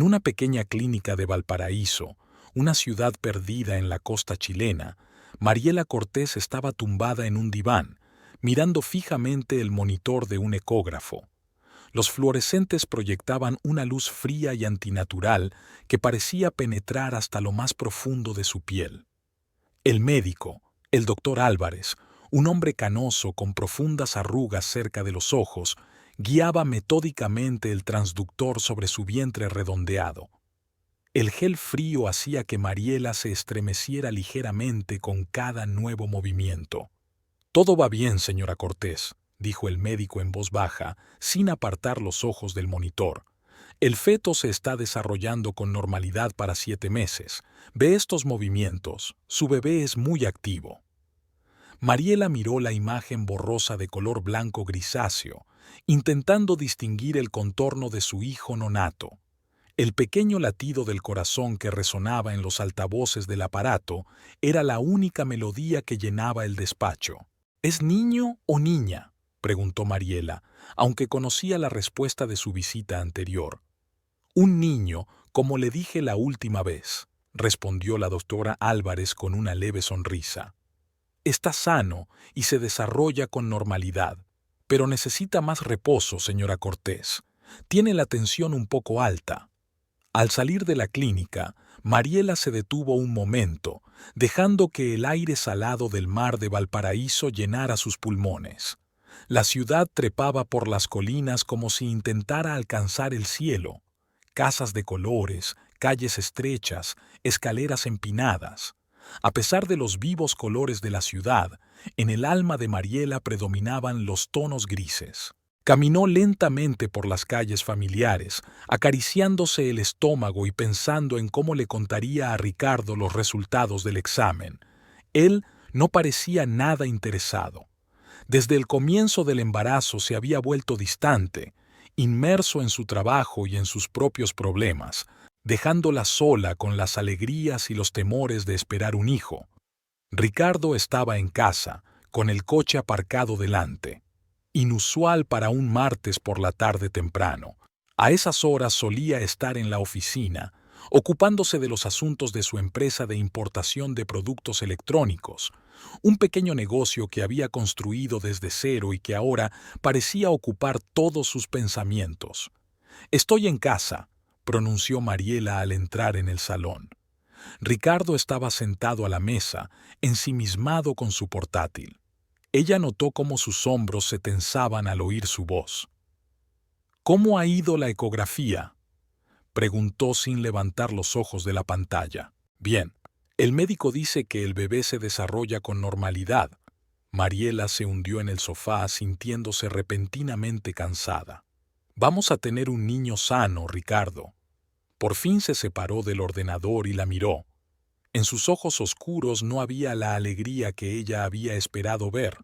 una pequeña clínica de Valparaíso, una ciudad perdida en la costa chilena, Mariela Cortés estaba tumbada en un diván, mirando fijamente el monitor de un ecógrafo. Los fluorescentes proyectaban una luz fría y antinatural que parecía penetrar hasta lo más profundo de su piel. El médico, el doctor Álvarez, un hombre canoso con profundas arrugas cerca de los ojos, guiaba metódicamente el transductor sobre su vientre redondeado. El gel frío hacía que Mariela se estremeciera ligeramente con cada nuevo movimiento. «Todo va bien, señora Cortés», dijo el médico en voz baja, sin apartar los ojos del monitor. «El feto se está desarrollando con normalidad para 7 meses. Ve estos movimientos. Su bebé es muy activo». Mariela miró la imagen borrosa de color blanco grisáceo, intentando distinguir el contorno de su hijo nonato. El pequeño latido del corazón que resonaba en los altavoces del aparato era la única melodía que llenaba el despacho. «¿Es niño o niña?», preguntó Mariela, aunque conocía la respuesta de su visita anterior. «Un niño, como le dije la última vez», respondió la doctora Álvarez con una leve sonrisa. «Está sano y se desarrolla con normalidad, pero necesita más reposo, señora Cortés. Tiene la tensión un poco alta». Al salir de la clínica, Mariela se detuvo un momento, dejando que el aire salado del mar de Valparaíso llenara sus pulmones. La ciudad trepaba por las colinas como si intentara alcanzar el cielo. Casas de colores, calles estrechas, escaleras empinadas. A pesar de los vivos colores de la ciudad, en el alma de Mariela predominaban los tonos grises. Caminó lentamente por las calles familiares, acariciándose el estómago y pensando en cómo le contaría a Ricardo los resultados del examen. Él no parecía nada interesado. Desde el comienzo del embarazo se había vuelto distante, inmerso en su trabajo y en sus propios problemas, dejándola sola con las alegrías y los temores de esperar un hijo. Ricardo estaba en casa, con el coche aparcado delante. Inusual para un martes por la tarde temprano. A esas horas solía estar en la oficina, ocupándose de los asuntos de su empresa de importación de productos electrónicos, un pequeño negocio que había construido desde cero y que ahora parecía ocupar todos sus pensamientos. «Estoy en casa», pronunció Mariela al entrar en el salón. Ricardo estaba sentado a la mesa, ensimismado con su portátil. Ella notó cómo sus hombros se tensaban al oír su voz. «¿Cómo ha ido la ecografía?», preguntó sin levantar los ojos de la pantalla. «Bien. El médico dice que el bebé se desarrolla con normalidad». Mariela se hundió en el sofá sintiéndose repentinamente cansada. «Vamos a tener un niño sano, Ricardo». Por fin se separó del ordenador y la miró. En sus ojos oscuros no había la alegría que ella había esperado ver.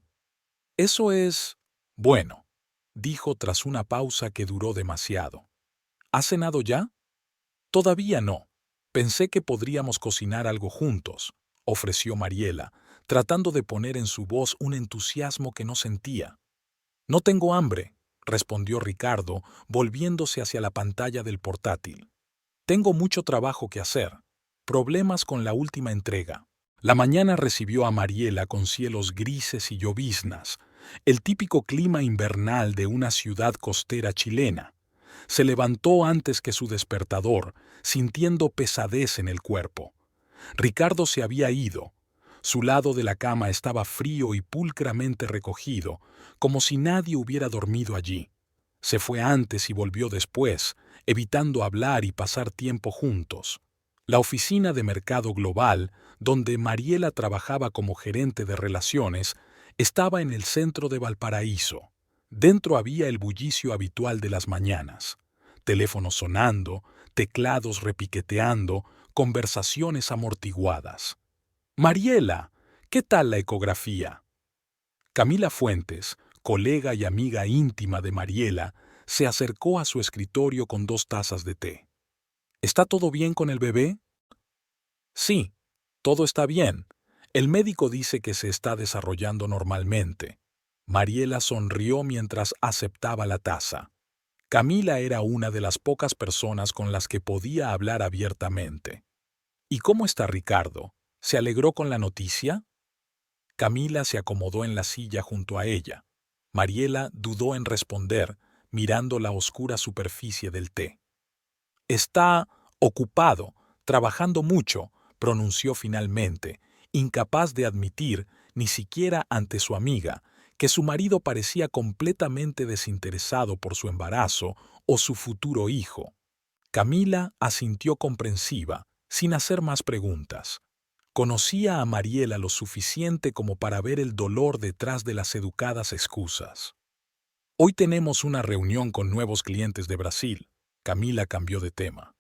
«Eso es bueno», dijo tras una pausa que duró demasiado. «¿Has cenado ya?» «Todavía no. Pensé que podríamos cocinar algo juntos», ofreció Mariela, tratando de poner en su voz un entusiasmo que no sentía. «No tengo hambre», respondió Ricardo, volviéndose hacia la pantalla del portátil. «Tengo mucho trabajo que hacer. Problemas con la última entrega». La mañana recibió a Mariela con cielos grises y lloviznas, el típico clima invernal de una ciudad costera chilena. Se levantó antes que su despertador, sintiendo pesadez en el cuerpo. Ricardo se había ido. Su lado de la cama estaba frío y pulcramente recogido, como si nadie hubiera dormido allí. Se fue antes y volvió después, evitando hablar y pasar tiempo juntos. La oficina de Mercado Global, donde Mariela trabajaba como gerente de relaciones, estaba en el centro de Valparaíso. Dentro había el bullicio habitual de las mañanas. Teléfonos sonando, teclados repiqueteando, conversaciones amortiguadas. «Mariela, ¿qué tal la ecografía?». Camila Fuentes, colega y amiga íntima de Mariela, se acercó a su escritorio con 2 tazas de té. «¿Está todo bien con el bebé?». «Sí, todo está bien. El médico dice que se está desarrollando normalmente». Mariela sonrió mientras aceptaba la taza. Camila era una de las pocas personas con las que podía hablar abiertamente. ¿Y cómo está Ricardo? ¿Se alegró con la noticia? Camila se acomodó en la silla junto a ella. Mariela dudó en responder, mirando la oscura superficie del té. Está ocupado, trabajando mucho, pronunció finalmente, incapaz de admitir, ni siquiera ante su amiga, que su marido parecía completamente desinteresado por su embarazo o su futuro hijo. Camila asintió comprensiva, sin hacer más preguntas. Conocía a Mariela lo suficiente como para ver el dolor detrás de las educadas excusas. Hoy tenemos una reunión con nuevos clientes de Brasil. Camila cambió de tema.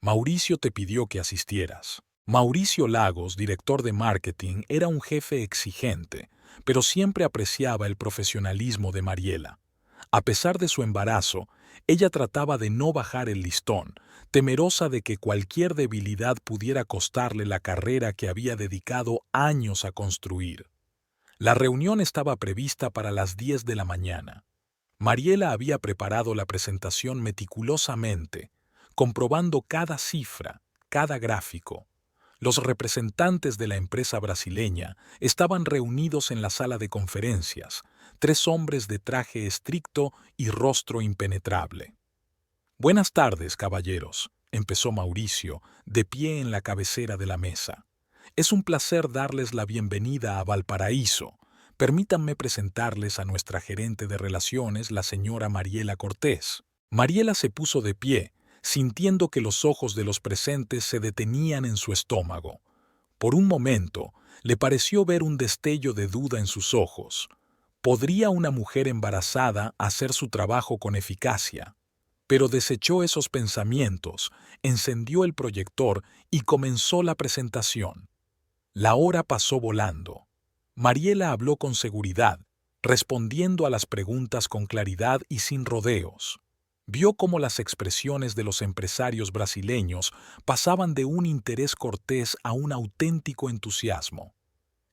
Mauricio te pidió que asistieras. Mauricio Lagos, director de marketing, era un jefe exigente, pero siempre apreciaba el profesionalismo de Mariela. A pesar de su embarazo, ella trataba de no bajar el listón, temerosa de que cualquier debilidad pudiera costarle la carrera que había dedicado años a construir. La reunión estaba prevista para las 10 de la mañana. Mariela había preparado la presentación meticulosamente, comprobando cada cifra, cada gráfico. Los representantes de la empresa brasileña estaban reunidos en la sala de conferencias, 3 hombres de traje estricto y rostro impenetrable. «Buenas tardes, caballeros», empezó Mauricio, de pie en la cabecera de la mesa. «Es un placer darles la bienvenida a Valparaíso. Permítanme presentarles a nuestra gerente de relaciones, la señora Mariela Cortés». Mariela se puso de pie, sintiendo que los ojos de los presentes se detenían en su estómago. Por un momento, le pareció ver un destello de duda en sus ojos. ¿Podría una mujer embarazada hacer su trabajo con eficacia? Pero desechó esos pensamientos, encendió el proyector y comenzó la presentación. La hora pasó volando. Mariela habló con seguridad, respondiendo a las preguntas con claridad y sin rodeos. Vio cómo las expresiones de los empresarios brasileños pasaban de un interés cortés a un auténtico entusiasmo.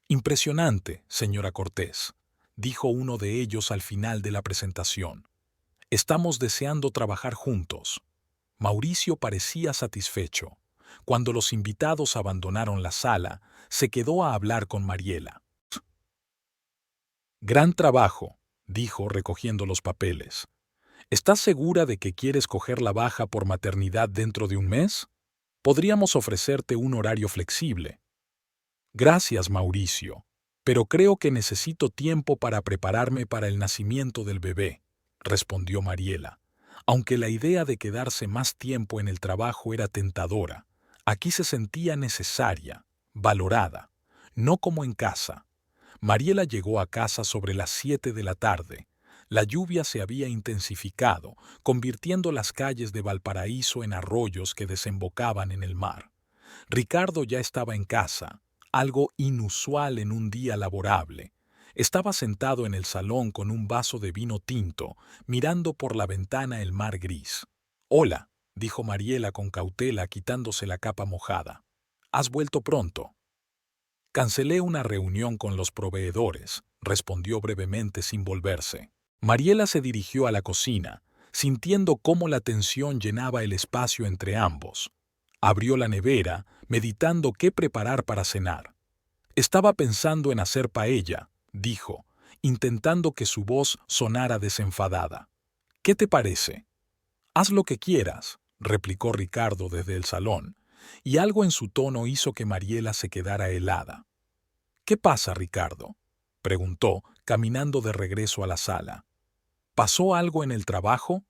«Impresionante, señora Cortés», dijo uno de ellos al final de la presentación. «Estamos deseando trabajar juntos». Mauricio parecía satisfecho. Cuando los invitados abandonaron la sala, se quedó a hablar con Mariela. «Gran trabajo», dijo recogiendo los papeles. «¿Estás segura de que quieres coger la baja por maternidad dentro de un mes? Podríamos ofrecerte un horario flexible». «Gracias, Mauricio, pero creo que necesito tiempo para prepararme para el nacimiento del bebé», respondió Mariela. Aunque la idea de quedarse más tiempo en el trabajo era tentadora, aquí se sentía necesaria, valorada, no como en casa. Mariela llegó a casa sobre las 7 de la tarde. La lluvia se había intensificado, convirtiendo las calles de Valparaíso en arroyos que desembocaban en el mar. Ricardo ya estaba en casa, algo inusual en un día laborable. Estaba sentado en el salón con un vaso de vino tinto, mirando por la ventana el mar gris. «Hola», dijo Mariela con cautela, quitándose la capa mojada. «¿Has vuelto pronto?» «Cancelé una reunión con los proveedores», respondió brevemente sin volverse. Mariela se dirigió a la cocina, sintiendo cómo la tensión llenaba el espacio entre ambos. Abrió la nevera, meditando qué preparar para cenar. «Estaba pensando en hacer paella», dijo, intentando que su voz sonara desenfadada. «¿Qué te parece?» «Haz lo que quieras», replicó Ricardo desde el salón, y algo en su tono hizo que Mariela se quedara helada. «¿Qué pasa, Ricardo?», preguntó, caminando de regreso a la sala. «¿Pasó algo en el trabajo?»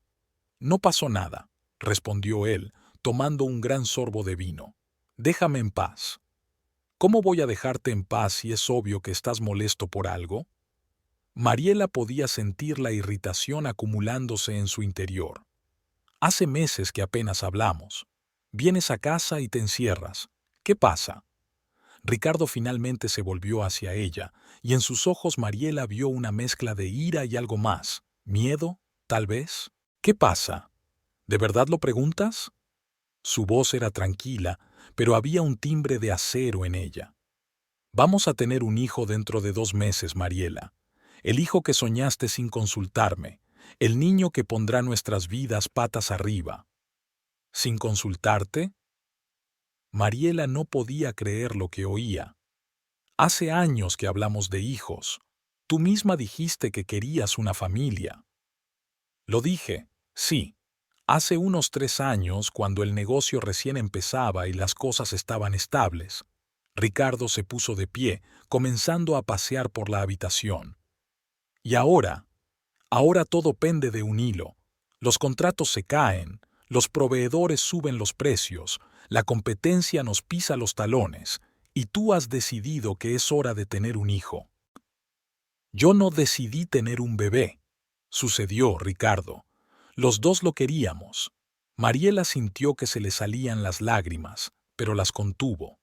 «No pasó nada», respondió él, tomando un gran sorbo de vino. «Déjame en paz». «¿Cómo voy a dejarte en paz si es obvio que estás molesto por algo?» Mariela podía sentir la irritación acumulándose en su interior. «Hace meses que apenas hablamos. Vienes a casa y te encierras. ¿Qué pasa?» Ricardo finalmente se volvió hacia ella, y en sus ojos Mariela vio una mezcla de ira y algo más. ¿Miedo, tal vez? «¿Qué pasa? ¿De verdad lo preguntas?» Su voz era tranquila, pero había un timbre de acero en ella. «Vamos a tener un hijo dentro de 2 meses, Mariela. El hijo que soñaste sin consultarme, el niño que pondrá nuestras vidas patas arriba. ¿Sin consultarte? Mariela no podía creer lo que oía. Hace años que hablamos de hijos. Tú misma dijiste que querías una familia. Lo dije, sí. Hace unos 3 años, cuando el negocio recién empezaba y las cosas estaban estables. Ricardo se puso de pie, comenzando a pasear por la habitación. Y ahora todo pende de un hilo. Los contratos se caen, los proveedores suben los precios, la competencia nos pisa los talones, y tú has decidido que es hora de tener un hijo. Yo no decidí tener un bebé. Sucedió, Ricardo. Los dos lo queríamos. Mariela sintió que se le salían las lágrimas, pero las contuvo.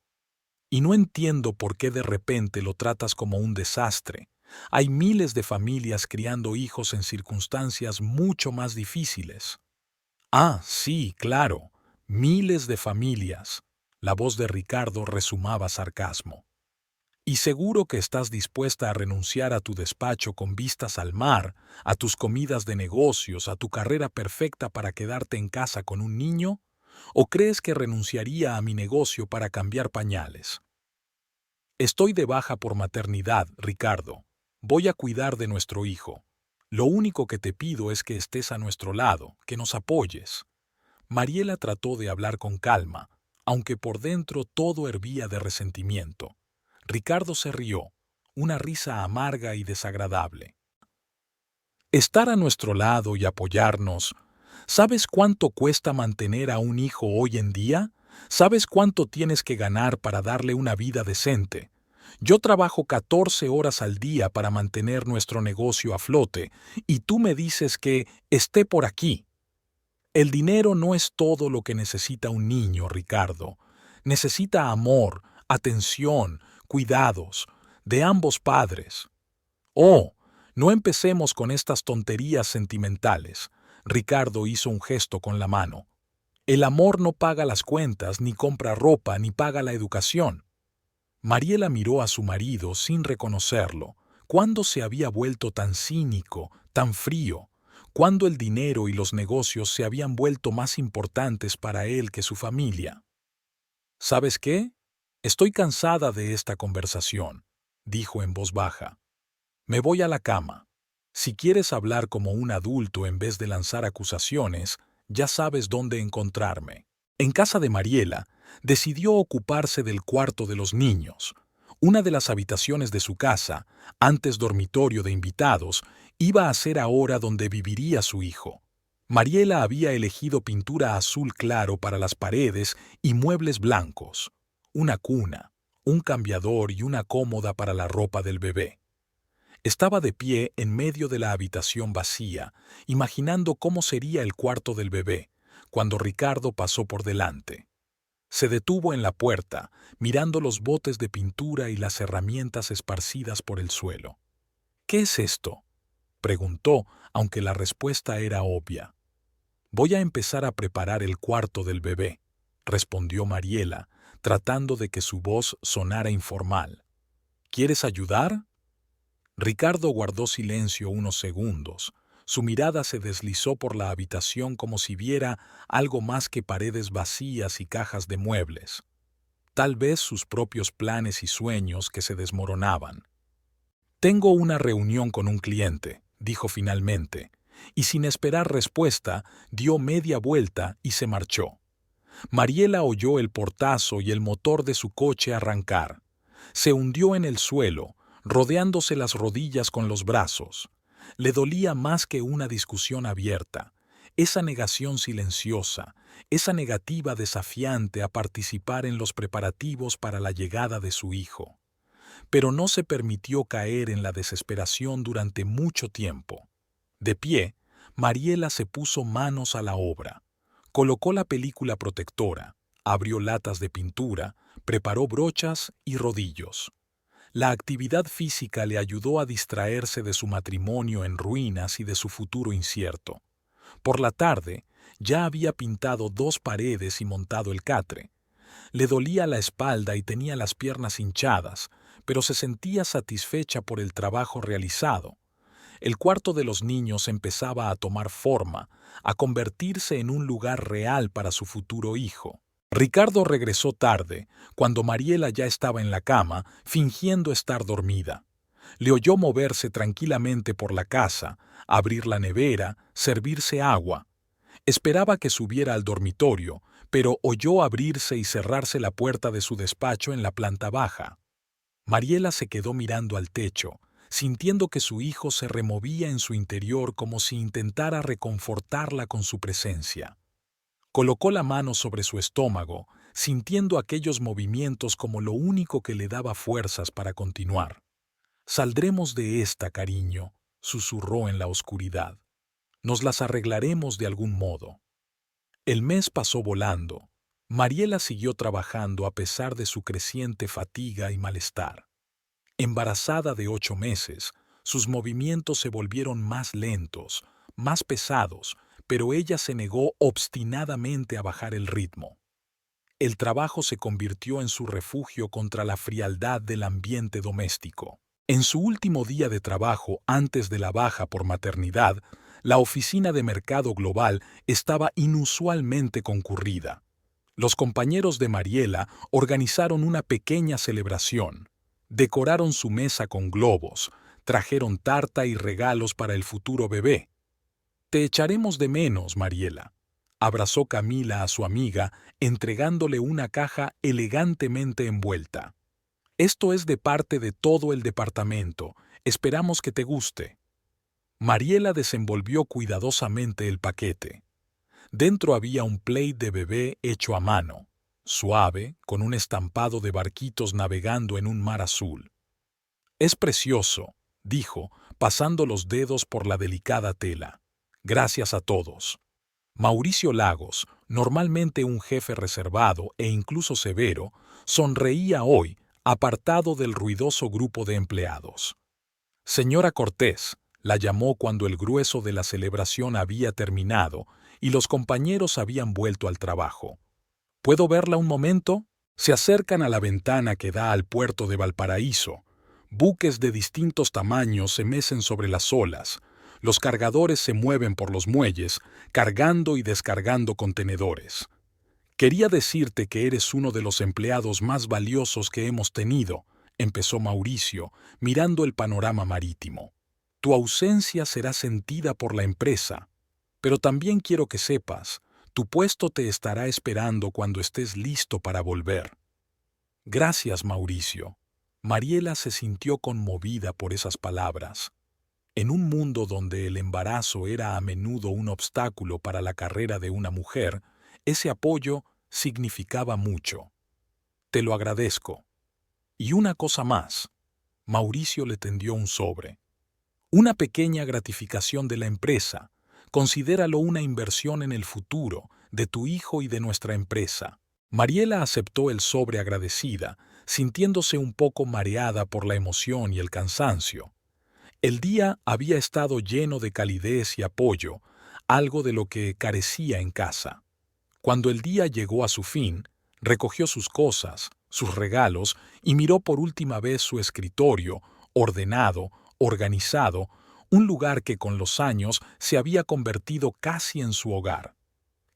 Y no entiendo por qué de repente lo tratas como un desastre. Hay miles de familias criando hijos en circunstancias mucho más difíciles. Ah, sí, claro, miles de familias. La voz de Ricardo resumaba sarcasmo. Y seguro que estás dispuesta a renunciar a tu despacho con vistas al mar, a tus comidas de negocios, a tu carrera perfecta para quedarte en casa con un niño, ¿o crees que renunciaría a mi negocio para cambiar pañales? Estoy de baja por maternidad, Ricardo. Voy a cuidar de nuestro hijo. Lo único que te pido es que estés a nuestro lado, que nos apoyes. Mariela trató de hablar con calma, aunque por dentro todo hervía de resentimiento. Ricardo se rió, una risa amarga y desagradable. Estar a nuestro lado y apoyarnos. ¿Sabes cuánto cuesta mantener a un hijo hoy en día? ¿Sabes cuánto tienes que ganar para darle una vida decente? Yo trabajo 14 horas al día para mantener nuestro negocio a flote, y tú me dices que esté por aquí. El dinero no es todo lo que necesita un niño, Ricardo. Necesita amor, atención, cuidados, de ambos padres. Oh, no empecemos con estas tonterías sentimentales. Ricardo hizo un gesto con la mano. El amor no paga las cuentas, ni compra ropa, ni paga la educación. Mariela miró a su marido sin reconocerlo. ¿Cuándo se había vuelto tan cínico, tan frío? ¿Cuándo el dinero y los negocios se habían vuelto más importantes para él que su familia? ¿Sabes qué? Estoy cansada de esta conversación, dijo en voz baja. Me voy a la cama. Si quieres hablar como un adulto en vez de lanzar acusaciones, ya sabes dónde encontrarme. En casa de Mariela, decidió ocuparse del cuarto de los niños. Una de las habitaciones de su casa, antes dormitorio de invitados, iba a ser ahora donde viviría su hijo. Mariela había elegido pintura azul claro para las paredes y muebles blancos, una cuna, un cambiador y una cómoda para la ropa del bebé. Estaba de pie en medio de la habitación vacía, imaginando cómo sería el cuarto del bebé, cuando Ricardo pasó por delante. Se detuvo en la puerta, mirando los botes de pintura y las herramientas esparcidas por el suelo. ¿Qué es esto?, preguntó, aunque la respuesta era obvia. Voy a empezar a preparar el cuarto del bebé, respondió Mariela, tratando de que su voz sonara informal. ¿Quieres ayudar? Ricardo guardó silencio unos segundos. Su mirada se deslizó por la habitación como si viera algo más que paredes vacías y cajas de muebles. Tal vez sus propios planes y sueños que se desmoronaban. Tengo una reunión con un cliente, dijo finalmente, y sin esperar respuesta, dio media vuelta y se marchó. Mariela oyó el portazo y el motor de su coche arrancar. Se hundió en el suelo, rodeándose las rodillas con los brazos. Le dolía más que una discusión abierta, esa negación silenciosa, esa negativa desafiante a participar en los preparativos para la llegada de su hijo. Pero no se permitió caer en la desesperación durante mucho tiempo. De pie, Mariela se puso manos a la obra. Colocó la película protectora, abrió latas de pintura, preparó brochas y rodillos. La actividad física le ayudó a distraerse de su matrimonio en ruinas y de su futuro incierto. Por la tarde, ya había pintado 2 paredes y montado el catre. Le dolía la espalda y tenía las piernas hinchadas, pero se sentía satisfecha por el trabajo realizado. El cuarto de los niños empezaba a tomar forma, a convertirse en un lugar real para su futuro hijo. Ricardo regresó tarde, cuando Mariela ya estaba en la cama, fingiendo estar dormida. Le oyó moverse tranquilamente por la casa, abrir la nevera, servirse agua. Esperaba que subiera al dormitorio, pero oyó abrirse y cerrarse la puerta de su despacho en la planta baja. Mariela se quedó mirando al techo, sintiendo que su hijo se removía en su interior como si intentara reconfortarla con su presencia. Colocó la mano sobre su estómago, sintiendo aquellos movimientos como lo único que le daba fuerzas para continuar. «Saldremos de esta, cariño», susurró en la oscuridad. «Nos las arreglaremos de algún modo». El mes pasó volando. Mariela siguió trabajando a pesar de su creciente fatiga y malestar. Embarazada de 8 meses, sus movimientos se volvieron más lentos, más pesados, pero ella se negó obstinadamente a bajar el ritmo. El trabajo se convirtió en su refugio contra la frialdad del ambiente doméstico. En su último día de trabajo antes de la baja por maternidad, la oficina de mercado global estaba inusualmente concurrida. Los compañeros de Mariela organizaron una pequeña celebración. Decoraron su mesa con globos, trajeron tarta y regalos para el futuro bebé. «Te echaremos de menos, Mariela», abrazó Camila a su amiga, entregándole una caja elegantemente envuelta. «Esto es de parte de todo el departamento. Esperamos que te guste». Mariela desenvolvió cuidadosamente el paquete. Dentro había un plate de bebé hecho a mano, suave, con un estampado de barquitos navegando en un mar azul. «Es precioso», dijo, pasando los dedos por la delicada tela. «Gracias a todos». Mauricio Lagos, normalmente un jefe reservado e incluso severo, sonreía hoy, apartado del ruidoso grupo de empleados. «Señora Cortés», la llamó cuando el grueso de la celebración había terminado y los compañeros habían vuelto al trabajo. «¿Puedo verla un momento?» Se acercan a la ventana que da al puerto de Valparaíso. Buques de distintos tamaños se mecen sobre las olas. Los cargadores se mueven por los muelles, cargando y descargando contenedores. «Quería decirte que eres uno de los empleados más valiosos que hemos tenido», empezó Mauricio, mirando el panorama marítimo. «Tu ausencia será sentida por la empresa, pero también quiero que sepas, tu puesto te estará esperando cuando estés listo para volver». «Gracias, Mauricio». Mariela se sintió conmovida por esas palabras. En un mundo donde el embarazo era a menudo un obstáculo para la carrera de una mujer, ese apoyo significaba mucho. «Te lo agradezco. Y una cosa más». Mauricio le tendió un sobre. «Una pequeña gratificación de la empresa. Considéralo una inversión en el futuro de tu hijo y de nuestra empresa». Mariela aceptó el sobre agradecida, sintiéndose un poco mareada por la emoción y el cansancio. El día había estado lleno de calidez y apoyo, algo de lo que carecía en casa. Cuando el día llegó a su fin, recogió sus cosas, sus regalos, y miró por última vez su escritorio, ordenado, organizado, un lugar que con los años se había convertido casi en su hogar.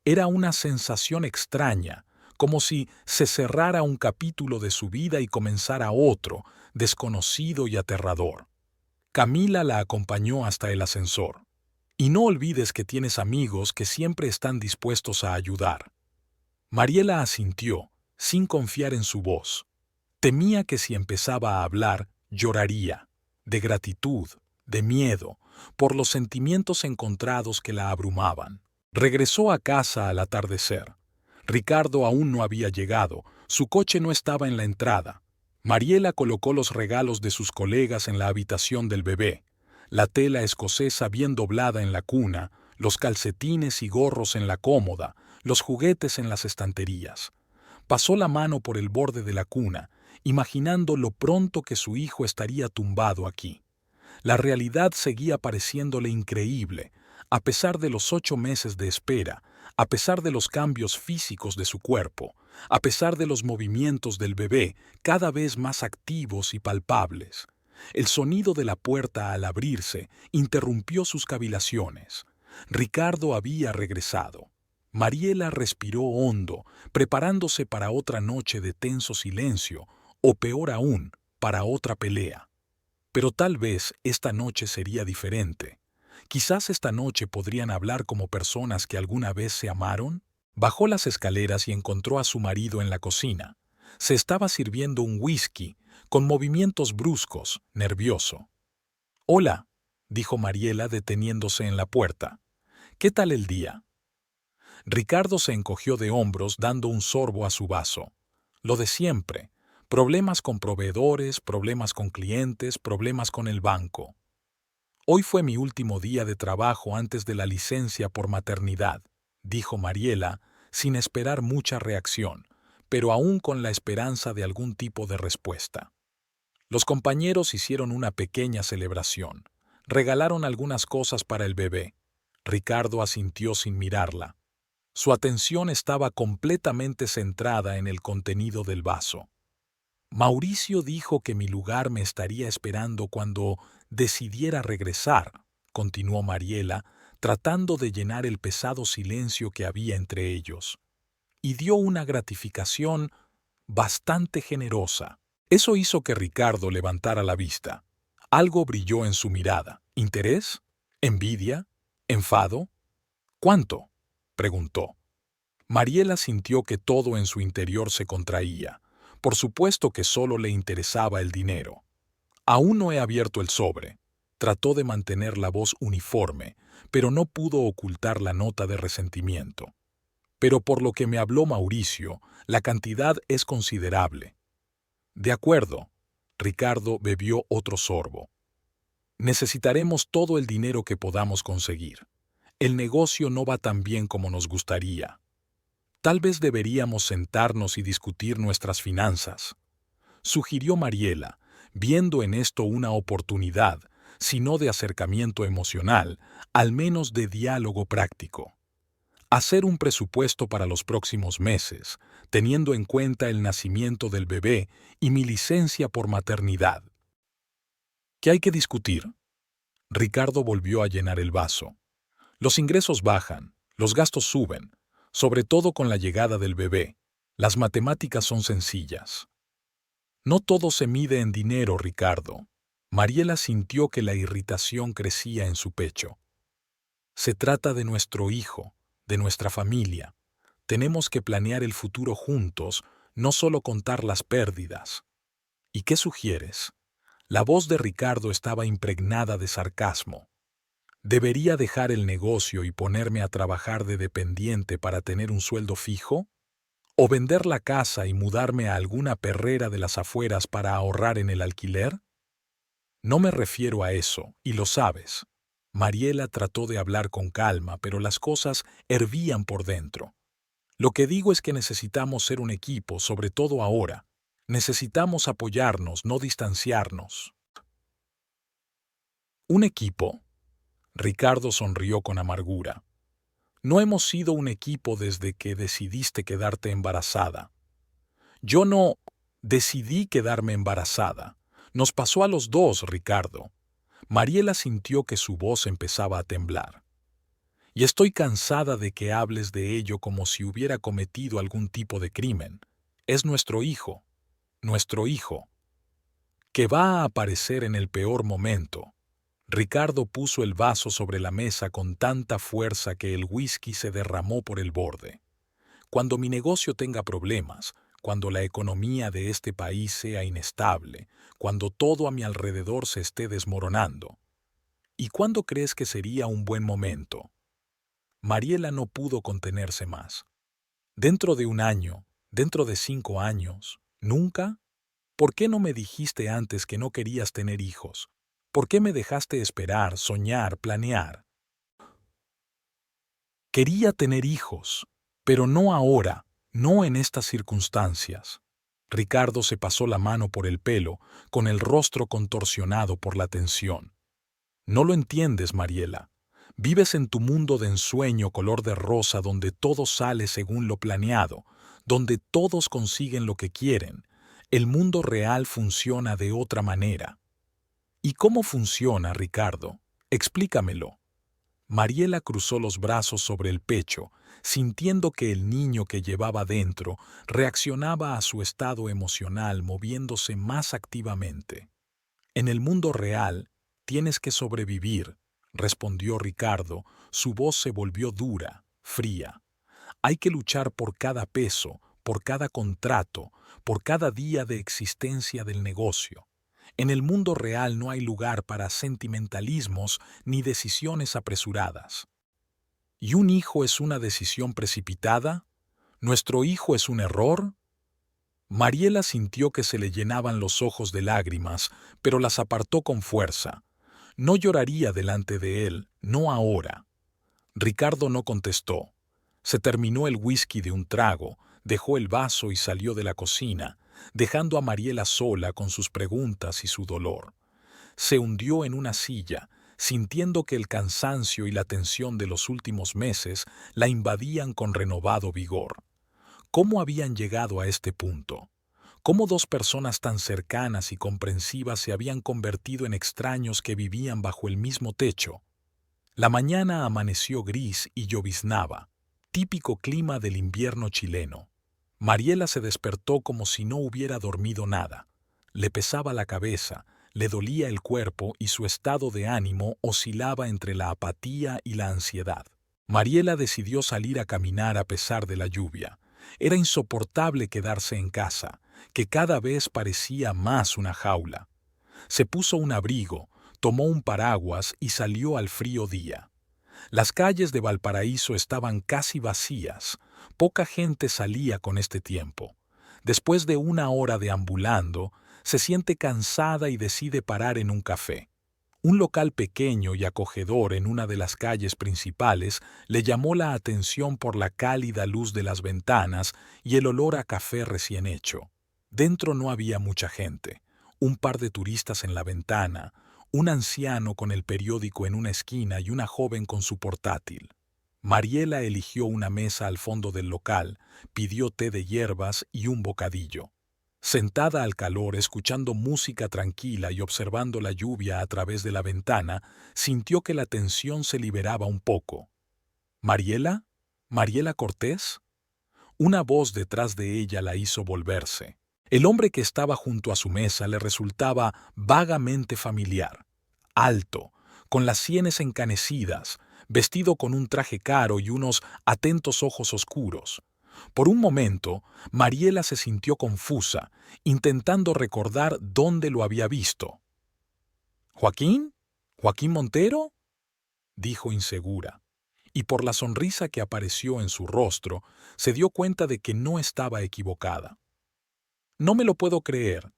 Era una sensación extraña, como si se cerrara un capítulo de su vida y comenzara otro, desconocido y aterrador. Camila la acompañó hasta el ascensor. «Y no olvides que tienes amigos que siempre están dispuestos a ayudar». Mariela asintió, sin confiar en su voz. Temía que si empezaba a hablar, lloraría, de gratitud, de miedo, por los sentimientos encontrados que la abrumaban. Regresó a casa al atardecer. Ricardo aún no había llegado, su coche no estaba en la entrada. Mariela colocó los regalos de sus colegas en la habitación del bebé, la tela escocesa bien doblada en la cuna, los calcetines y gorros en la cómoda, los juguetes en las estanterías. Pasó la mano por el borde de la cuna, imaginando lo pronto que su hijo estaría tumbado aquí. La realidad seguía pareciéndole increíble, a pesar de los 8 meses de espera, a pesar de los cambios físicos de su cuerpo, a pesar de los movimientos del bebé cada vez más activos y palpables. El sonido de la puerta al abrirse interrumpió sus cavilaciones. Ricardo había regresado. Mariela respiró hondo, preparándose para otra noche de tenso silencio, o peor aún, para otra pelea. Pero tal vez esta noche sería diferente. Quizás esta noche podrían hablar como personas que alguna vez se amaron. Bajó las escaleras y encontró a su marido en la cocina. Se estaba sirviendo un whisky, con movimientos bruscos, nervioso. «Hola», dijo Mariela deteniéndose en la puerta. «¿Qué tal el día?» Ricardo se encogió de hombros dando un sorbo a su vaso. Lo de siempre. Problemas con proveedores, problemas con clientes, problemas con el banco. «Hoy fue mi último día de trabajo antes de la licencia por maternidad», dijo Mariela, sin esperar mucha reacción, pero aún con la esperanza de algún tipo de respuesta. Los compañeros hicieron una pequeña celebración. Regalaron algunas cosas para el bebé. Ricardo asintió sin mirarla. Su atención estaba completamente centrada en el contenido del vaso. «Mauricio dijo que mi lugar me estaría esperando cuando decidiera regresar», continuó Mariela, tratando de llenar el pesado silencio que había entre ellos. «Y dio una gratificación bastante generosa». Eso hizo que Ricardo levantara la vista. Algo brilló en su mirada. ¿Interés? ¿Envidia? ¿Enfado? «¿Cuánto?», preguntó. Mariela sintió que todo en su interior se contraía. Por supuesto que solo le interesaba el dinero. «Aún no he abierto el sobre». Trató de mantener la voz uniforme, pero no pudo ocultar la nota de resentimiento. «Pero por lo que me habló Mauricio, la cantidad es considerable». «De acuerdo». Ricardo bebió otro sorbo. «Necesitaremos todo el dinero que podamos conseguir. El negocio no va tan bien como nos gustaría. Tal vez deberíamos sentarnos y discutir nuestras finanzas», sugirió Mariela, viendo en esto una oportunidad, si no de acercamiento emocional, al menos de diálogo práctico. Hacer un presupuesto para los próximos meses, teniendo en cuenta el nacimiento del bebé y mi licencia por maternidad. «¿Qué hay que discutir?» Ricardo volvió a llenar el vaso. «Los ingresos bajan, los gastos suben, sobre todo con la llegada del bebé. Las matemáticas son sencillas». «No todo se mide en dinero, Ricardo». Mariela sintió que la irritación crecía en su pecho. «Se trata de nuestro hijo, de nuestra familia. Tenemos que planear el futuro juntos, no solo contar las pérdidas». «¿Y qué sugieres?» La voz de Ricardo estaba impregnada de sarcasmo. «¿Debería dejar el negocio y ponerme a trabajar de dependiente para tener un sueldo fijo? ¿O vender la casa y mudarme a alguna perrera de las afueras para ahorrar en el alquiler?» «No me refiero a eso, y lo sabes». Mariela trató de hablar con calma, pero las cosas hervían por dentro. «Lo que digo es que necesitamos ser un equipo, sobre todo ahora. Necesitamos apoyarnos, no distanciarnos». «¿Un equipo?» Ricardo sonrió con amargura. «No hemos sido un equipo desde que decidiste quedarte embarazada». «Yo no decidí quedarme embarazada. Nos pasó a los dos, Ricardo». Mariela sintió que su voz empezaba a temblar. «Y estoy cansada de que hables de ello como si hubiera cometido algún tipo de crimen. Es nuestro hijo, que va a aparecer en el peor momento». Ricardo puso el vaso sobre la mesa con tanta fuerza que el whisky se derramó por el borde. «Cuando mi negocio tenga problemas, cuando la economía de este país sea inestable, cuando todo a mi alrededor se esté desmoronando. ¿Y cuándo crees que sería un buen momento?» Mariela no pudo contenerse más. «¿Dentro de un año? ¿Dentro de 5 años? ¿Nunca? ¿Por qué no me dijiste antes que no querías tener hijos? ¿Por qué me dejaste esperar, soñar, planear?» «Quería tener hijos, pero no ahora, no en estas circunstancias». Ricardo se pasó la mano por el pelo, con el rostro contorsionado por la tensión. «No lo entiendes, Mariela. Vives en tu mundo de ensueño color de rosa donde todo sale según lo planeado, donde todos consiguen lo que quieren. El mundo real funciona de otra manera». ¿Y cómo funciona, Ricardo? Explícamelo. Mariela cruzó los brazos sobre el pecho, sintiendo que el niño que llevaba dentro reaccionaba a su estado emocional moviéndose más activamente. En el mundo real, tienes que sobrevivir, respondió Ricardo, su voz se volvió dura, fría. Hay que luchar por cada peso, por cada contrato, por cada día de existencia del negocio. En el mundo real no hay lugar para sentimentalismos ni decisiones apresuradas. ¿Y un hijo es una decisión precipitada? ¿Nuestro hijo es un error? Mariela sintió que se le llenaban los ojos de lágrimas, pero las apartó con fuerza. No lloraría delante de él, no ahora. Ricardo no contestó. Se terminó el whisky de un trago, dejó el vaso y salió de la cocina, dejando a Mariela sola con sus preguntas y su dolor. Se hundió en una silla, sintiendo que el cansancio y la tensión de los últimos meses la invadían con renovado vigor. ¿Cómo habían llegado a este punto? ¿Cómo dos personas tan cercanas y comprensivas se habían convertido en extraños que vivían bajo el mismo techo? La mañana amaneció gris y lloviznaba, típico clima del invierno chileno. Mariela se despertó como si no hubiera dormido nada. Le pesaba la cabeza, le dolía el cuerpo y su estado de ánimo oscilaba entre la apatía y la ansiedad. Mariela decidió salir a caminar a pesar de la lluvia. Era insoportable quedarse en casa, que cada vez parecía más una jaula. Se puso un abrigo, tomó un paraguas y salió al frío día. Las calles de Valparaíso estaban casi vacías. Poca gente salía con este tiempo. Después de una hora deambulando, se siente cansada y decide parar en un café. Un local pequeño y acogedor en una de las calles principales le llamó la atención por la cálida luz de las ventanas y el olor a café recién hecho. Dentro no había mucha gente. Un par de turistas en la ventana, un anciano con el periódico en una esquina y una joven con su portátil. Mariela eligió una mesa al fondo del local, pidió té de hierbas y un bocadillo. Sentada al calor, escuchando música tranquila y observando la lluvia a través de la ventana, sintió que la tensión se liberaba un poco. ¿Mariela? ¿Mariela Cortés? Una voz detrás de ella la hizo volverse. El hombre que estaba junto a su mesa le resultaba vagamente familiar. Alto, con las sienes encanecidas, vestido con un traje caro y unos atentos ojos oscuros. Por un momento, Mariela se sintió confusa, intentando recordar dónde lo había visto. ¿Joaquín? ¿Joaquín Montero? Dijo insegura, y por la sonrisa que apareció en su rostro, se dio cuenta de que no estaba equivocada. No me lo puedo creer.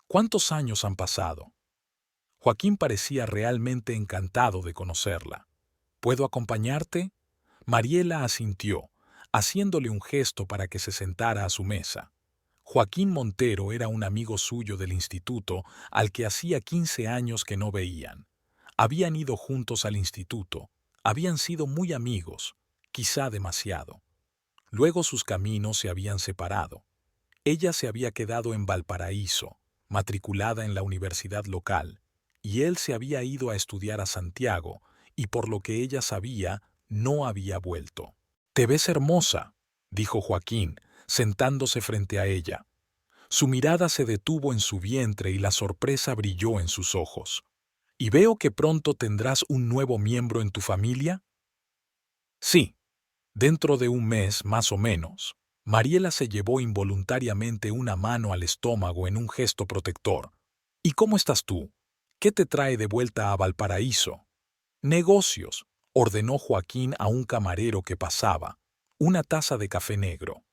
¿Cuántos años han pasado? Joaquín parecía realmente encantado de conocerla. ¿Puedo acompañarte? Mariela asintió, haciéndole un gesto para que se sentara a su mesa. Joaquín Montero era un amigo suyo del instituto al que hacía 15 años que no veían. Habían ido juntos al instituto, habían sido muy amigos, quizá demasiado. Luego sus caminos se habían separado. Ella se había quedado en Valparaíso, matriculada en la universidad local, y él se había ido a estudiar a Santiago, y por lo que ella sabía, no había vuelto. «Te ves hermosa», dijo Joaquín, sentándose frente a ella. Su mirada se detuvo en su vientre y la sorpresa brilló en sus ojos. «¿Y veo que pronto tendrás un nuevo miembro en tu familia?» «Sí, dentro de un mes más o menos». Mariela se llevó involuntariamente una mano al estómago en un gesto protector. «¿Y cómo estás tú? ¿Qué te trae de vuelta a Valparaíso?» «Negocios», ordenó Joaquín a un camarero que pasaba. «Una taza de café negro».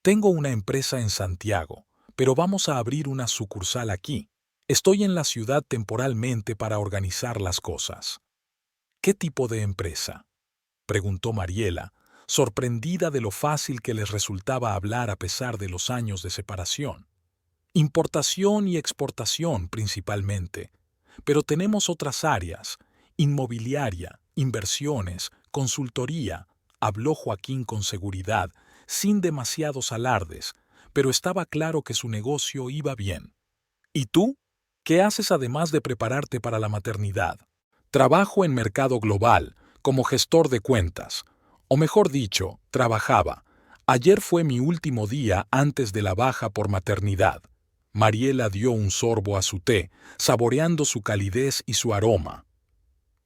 «Tengo una empresa en Santiago, pero vamos a abrir una sucursal aquí. Estoy en la ciudad temporalmente para organizar las cosas». «¿Qué tipo de empresa?», preguntó Mariela, sorprendida de lo fácil que les resultaba hablar a pesar de los años de separación. «Importación y exportación principalmente, pero tenemos otras áreas, inmobiliaria, inversiones, consultoría», habló Joaquín con seguridad, sin demasiados alardes, pero estaba claro que su negocio iba bien. «¿Y tú? ¿Qué haces además de prepararte para la maternidad? Trabajo en Mercado Global, como gestor de cuentas. O mejor dicho, trabajaba. Ayer fue mi último día antes de la baja por maternidad. Mariela dio un sorbo a su té, saboreando su calidez y su aroma.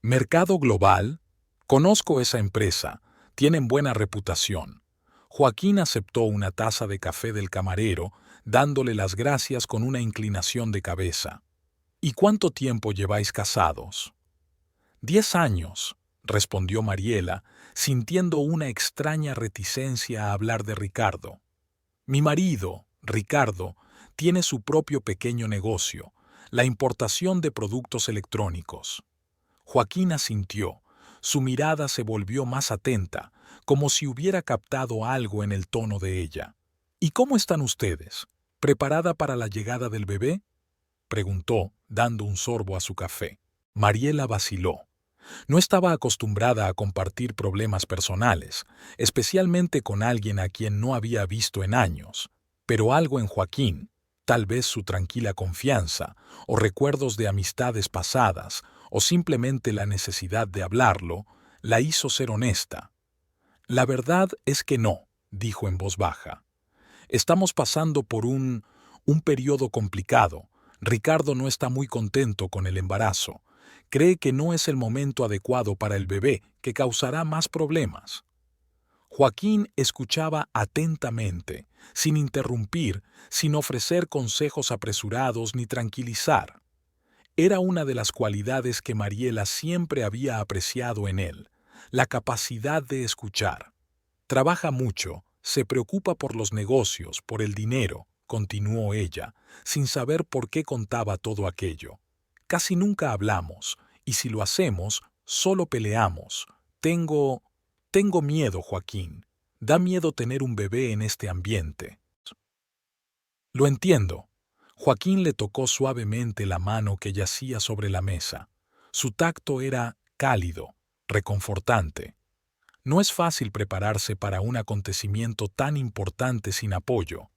¿Mercado Global? Conozco esa empresa. Tienen buena reputación. Joaquín aceptó una taza de café del camarero, dándole las gracias con una inclinación de cabeza. ¿Y cuánto tiempo lleváis casados? 10 años, respondió Mariela, sintiendo una extraña reticencia a hablar de Ricardo. Mi marido, Ricardo, tiene su propio pequeño negocio, la importación de productos electrónicos. Joaquín asintió. Su mirada se volvió más atenta, como si hubiera captado algo en el tono de ella. ¿Y cómo están ustedes? ¿Preparada para la llegada del bebé?, preguntó, dando un sorbo a su café. Mariela vaciló. No estaba acostumbrada a compartir problemas personales, especialmente con alguien a quien no había visto en años, pero algo en Joaquín, tal vez su tranquila confianza, o recuerdos de amistades pasadas, o simplemente la necesidad de hablarlo, la hizo ser honesta. La verdad es que no, dijo en voz baja. Estamos pasando por un periodo complicado. Ricardo no está muy contento con el embarazo. Cree que no es el momento adecuado para el bebé, que causará más problemas. Joaquín escuchaba atentamente, sin interrumpir, sin ofrecer consejos apresurados ni tranquilizar. Era una de las cualidades que Mariela siempre había apreciado en él, la capacidad de escuchar. Trabaja mucho, se preocupa por los negocios, por el dinero, continuó ella, sin saber por qué contaba todo aquello. Casi nunca hablamos, y si lo hacemos, solo peleamos. Tengo miedo, Joaquín. Da miedo tener un bebé en este ambiente. Lo entiendo. Joaquín le tocó suavemente la mano que yacía sobre la mesa. Su tacto era cálido, reconfortante. No es fácil prepararse para un acontecimiento tan importante sin apoyo.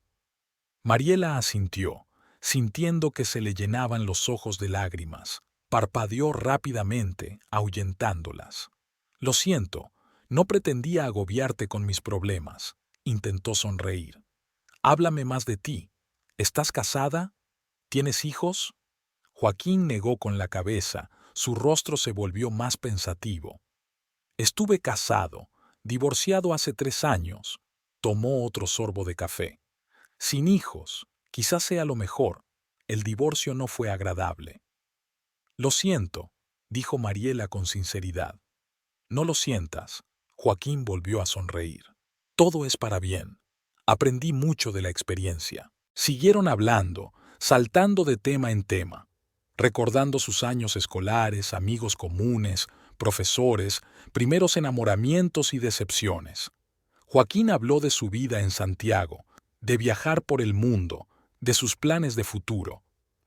Mariela asintió, sintiendo que se le llenaban los ojos de lágrimas. Parpadeó rápidamente, ahuyentándolas. Lo siento, no pretendía agobiarte con mis problemas. Intentó sonreír. Háblame más de ti. ¿Estás casada? ¿Tienes hijos? Joaquín negó con la cabeza, su rostro se volvió más pensativo. Estuve casado, divorciado hace 3 años. Tomó otro sorbo de café. Sin hijos, quizás sea lo mejor. El divorcio no fue agradable. Lo siento, dijo Mariela con sinceridad. No lo sientas. Joaquín volvió a sonreír. Todo es para bien. Aprendí mucho de la experiencia. Siguieron hablando, saltando de tema en tema, recordando sus años escolares, amigos comunes, profesores, primeros enamoramientos y decepciones. Joaquín habló de su vida en Santiago, de viajar por el mundo, de sus planes de futuro.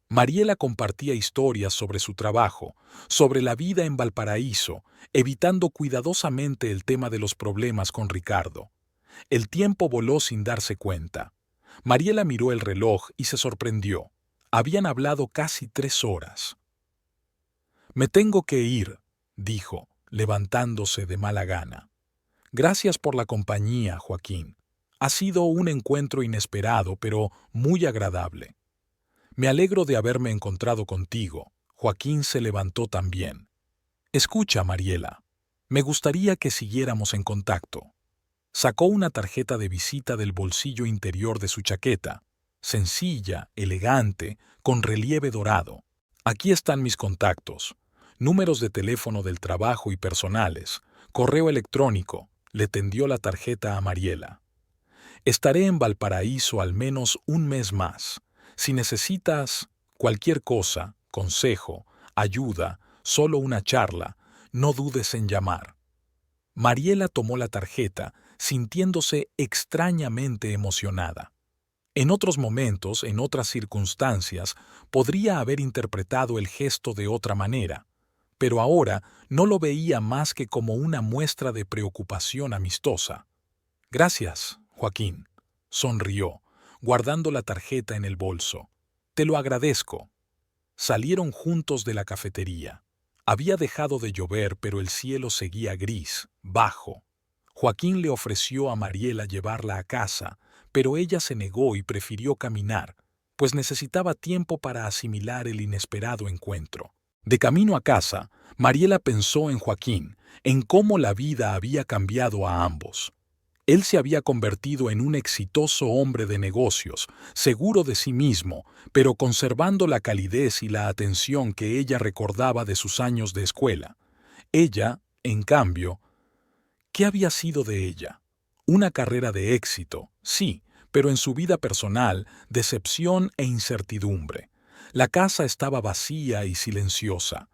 Mariela compartía historias sobre su trabajo, sobre la vida en Valparaíso, evitando cuidadosamente el tema de los problemas con Ricardo. El tiempo voló sin darse cuenta. Mariela miró el reloj y se sorprendió. Habían hablado casi 3 horas. Me tengo que ir, dijo, levantándose de mala gana. Gracias por la compañía, Joaquín. Ha sido un encuentro inesperado, pero muy agradable. Me alegro de haberme encontrado contigo. Joaquín se levantó también. Escucha, Mariela. Me gustaría que siguiéramos en contacto. Sacó una tarjeta de visita del bolsillo interior de su chaqueta, sencilla, elegante, con relieve dorado. Aquí están mis contactos, números de teléfono del trabajo y personales, correo electrónico. Le tendió la tarjeta a Mariela. Estaré en Valparaíso al menos un mes más. Si necesitas cualquier cosa, consejo, ayuda, solo una charla, no dudes en llamar. Mariela tomó la tarjeta, sintiéndose extrañamente emocionada. En otros momentos, en otras circunstancias, podría haber interpretado el gesto de otra manera, pero ahora no lo veía más que como una muestra de preocupación amistosa. Gracias, Joaquín, sonrió, guardando la tarjeta en el bolso. Te lo agradezco. Salieron juntos de la cafetería. Había dejado de llover, pero el cielo seguía gris, bajo. Joaquín le ofreció a Mariela llevarla a casa, pero ella se negó y prefirió caminar, pues necesitaba tiempo para asimilar el inesperado encuentro. De camino a casa, Mariela pensó en Joaquín, en cómo la vida había cambiado a ambos. Él se había convertido en un exitoso hombre de negocios, seguro de sí mismo, pero conservando la calidez y la atención que ella recordaba de sus años de escuela. Ella, en cambio, ¿qué había sido de ella? Una carrera de éxito, sí, pero en su vida personal, decepción e incertidumbre. La casa estaba vacía y silenciosa.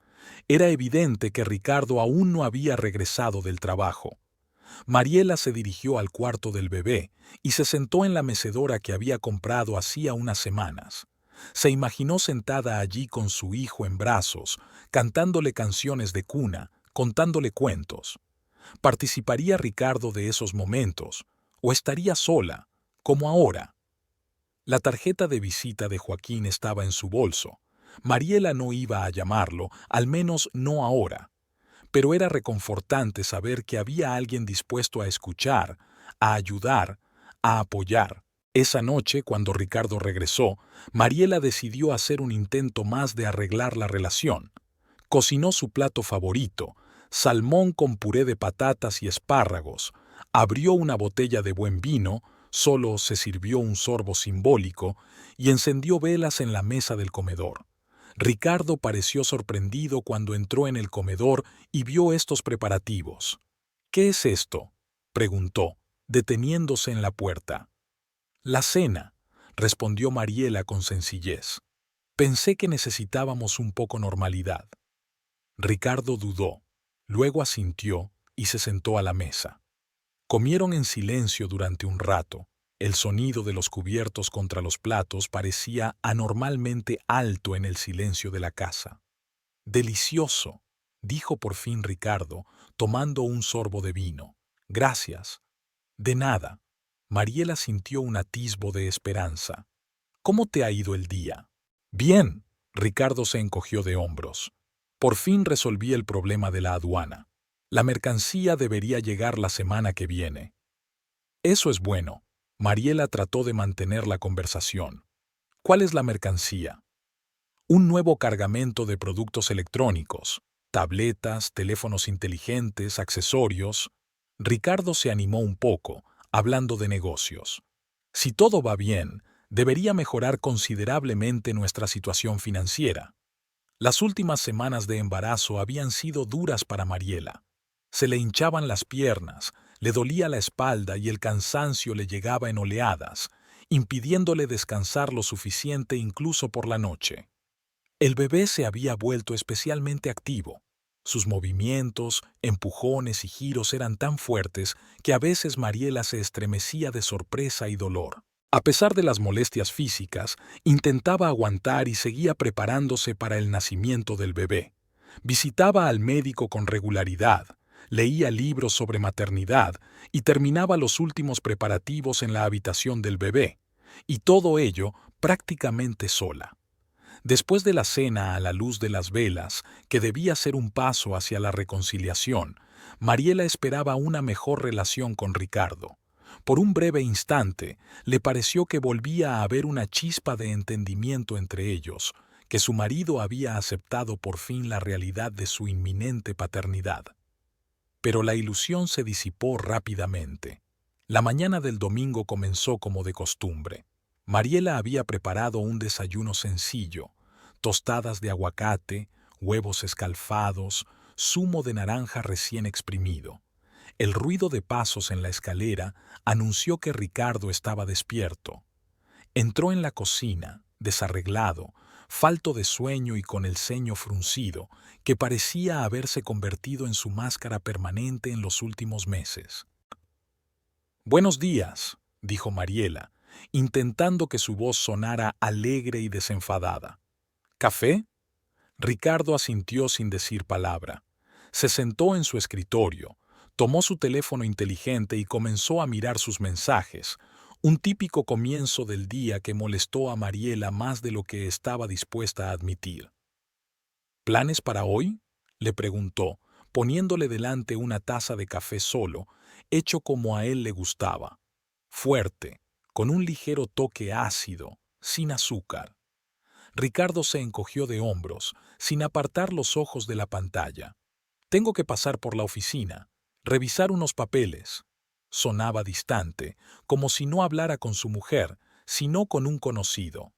Era evidente que Ricardo aún no había regresado del trabajo. Mariela se dirigió al cuarto del bebé y se sentó en la mecedora que había comprado hacía unas semanas. Se imaginó sentada allí con su hijo en brazos, cantándole canciones de cuna, contándole cuentos. ¿Participaría Ricardo de esos momentos? ¿O estaría sola, como ahora? La tarjeta de visita de Joaquín estaba en su bolso. Mariela no iba a llamarlo, al menos no ahora. Pero era reconfortante saber que había alguien dispuesto a escuchar, a ayudar, a apoyar. Esa noche, cuando Ricardo regresó, Mariela decidió hacer un intento más de arreglar la relación. Cocinó su plato favorito, salmón con puré de patatas y espárragos, abrió una botella de buen vino, solo se sirvió un sorbo simbólico, y encendió velas en la mesa del comedor. Ricardo pareció sorprendido cuando entró en el comedor y vio estos preparativos. «¿Qué es esto?», preguntó, deteniéndose en la puerta. «La cena», respondió Mariela con sencillez. «Pensé que necesitábamos un poco normalidad». Ricardo dudó, luego asintió y se sentó a la mesa. Comieron en silencio durante un rato. El sonido de los cubiertos contra los platos parecía anormalmente alto en el silencio de la casa. «Delicioso», dijo por fin Ricardo, tomando un sorbo de vino. «Gracias». «De nada». Mariela sintió un atisbo de esperanza. «¿Cómo te ha ido el día?» «Bien». Ricardo se encogió de hombros. «Por fin resolví el problema de la aduana. La mercancía debería llegar la semana que viene». «Eso es bueno». Mariela trató de mantener la conversación. «¿Cuál es la mercancía?» «Un nuevo cargamento de productos electrónicos, tabletas, teléfonos inteligentes, accesorios». Ricardo se animó un poco, hablando de negocios. «Si todo va bien, debería mejorar considerablemente nuestra situación financiera». Las últimas semanas de embarazo habían sido duras para Mariela. Se le hinchaban las piernas, le dolía la espalda y el cansancio le llegaba en oleadas, impidiéndole descansar lo suficiente incluso por la noche. El bebé se había vuelto especialmente activo. Sus movimientos, empujones y giros eran tan fuertes que a veces Mariela se estremecía de sorpresa y dolor. A pesar de las molestias físicas, intentaba aguantar y seguía preparándose para el nacimiento del bebé. Visitaba al médico con regularidad, leía libros sobre maternidad y terminaba los últimos preparativos en la habitación del bebé, y todo ello prácticamente sola. Después de la cena a la luz de las velas, que debía ser un paso hacia la reconciliación, Mariela esperaba una mejor relación con Ricardo. Por un breve instante, le pareció que volvía a haber una chispa de entendimiento entre ellos, que su marido había aceptado por fin la realidad de su inminente paternidad. Pero la ilusión se disipó rápidamente. La mañana del domingo comenzó como de costumbre. Mariela había preparado un desayuno sencillo: tostadas de aguacate, huevos escalfados, zumo de naranja recién exprimido. El ruido de pasos en la escalera anunció que Ricardo estaba despierto. Entró en la cocina, desarreglado, falto de sueño y con el ceño fruncido, que parecía haberse convertido en su máscara permanente en los últimos meses. «Buenos días», dijo Mariela, intentando que su voz sonara alegre y desenfadada. «¿Café?» Ricardo asintió sin decir palabra. Se sentó en su escritorio, tomó su teléfono inteligente y comenzó a mirar sus mensajes, un típico comienzo del día que molestó a Mariela más de lo que estaba dispuesta a admitir. ¿Planes para hoy?, le preguntó, poniéndole delante una taza de café solo, hecho como a él le gustaba, fuerte, con un ligero toque ácido, sin azúcar. Ricardo se encogió de hombros, sin apartar los ojos de la pantalla. Tengo que pasar por la oficina, revisar unos papeles. Sonaba distante, como si no hablara con su mujer, sino con un conocido.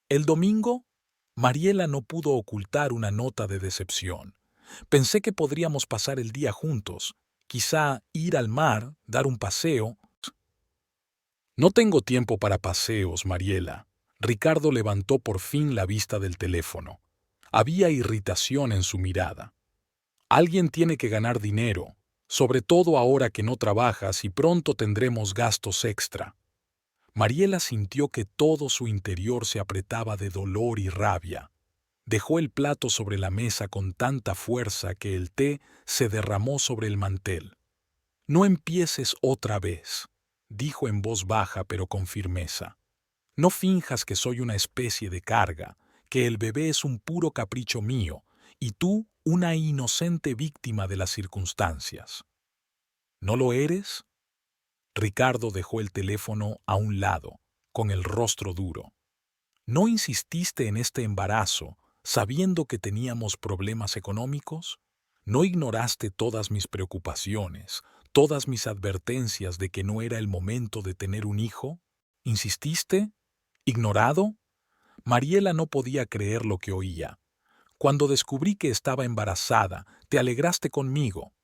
El domingo, Mariela no pudo ocultar una nota de decepción. Pensé que podríamos pasar el día juntos, quizá ir al mar, dar un paseo. No tengo tiempo para paseos, Mariela. Ricardo levantó por fin la vista del teléfono. Había irritación en su mirada. Alguien tiene que ganar dinero, sobre todo ahora que no trabajas y pronto tendremos gastos extra. Mariela sintió que todo su interior se apretaba de dolor y rabia. Dejó el plato sobre la mesa con tanta fuerza que el té se derramó sobre el mantel. No empieces otra vez, dijo en voz baja pero con firmeza. No finjas que soy una especie de carga, que el bebé es un puro capricho mío, y tú una inocente víctima de las circunstancias. ¿No lo eres? Ricardo dejó el teléfono a un lado, con el rostro duro. ¿No insististe en este embarazo, sabiendo que teníamos problemas económicos? ¿No ignoraste todas mis preocupaciones, todas mis advertencias de que no era el momento de tener un hijo? ¿Insististe? ¿Ignorado? Mariela no podía creer lo que oía. Cuando descubrí que estaba embarazada, te alegraste conmigo.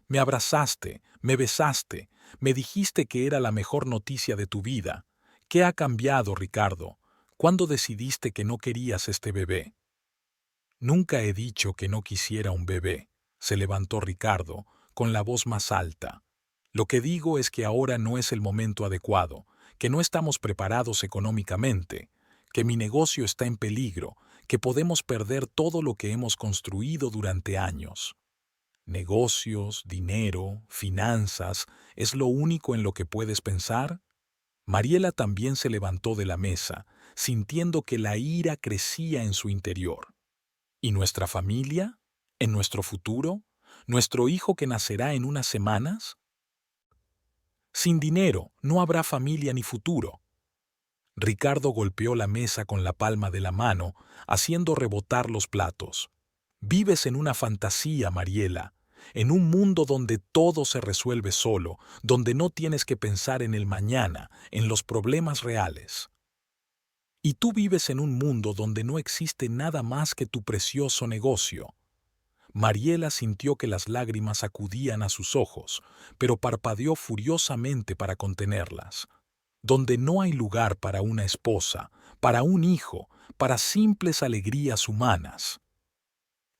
Me abrazaste, me besaste, me dijiste que era la mejor noticia de tu vida. ¿Qué ha cambiado, Ricardo? ¿Cuándo decidiste que no querías este bebé? Nunca he dicho que no quisiera un bebé, se levantó Ricardo, con la voz más alta. Lo que digo es que ahora no es el momento adecuado, que no estamos preparados económicamente, que mi negocio está en peligro, que podemos perder todo lo que hemos construido durante años. Negocios, dinero, finanzas, ¿es lo único en lo que puedes pensar? Mariela también se levantó de la mesa, sintiendo que la ira crecía en su interior. ¿Y nuestra familia? ¿En nuestro futuro? ¿Nuestro hijo que nacerá en unas semanas? Sin dinero no habrá familia ni futuro. Ricardo golpeó la mesa con la palma de la mano, haciendo rebotar los platos. Vives en una fantasía, Mariela, en un mundo donde todo se resuelve solo, donde no tienes que pensar en el mañana, en los problemas reales. Y tú vives en un mundo donde no existe nada más que tu precioso negocio. Mariela sintió que las lágrimas acudían a sus ojos, pero parpadeó furiosamente para contenerlas. Donde no hay lugar para una esposa, para un hijo, para simples alegrías humanas.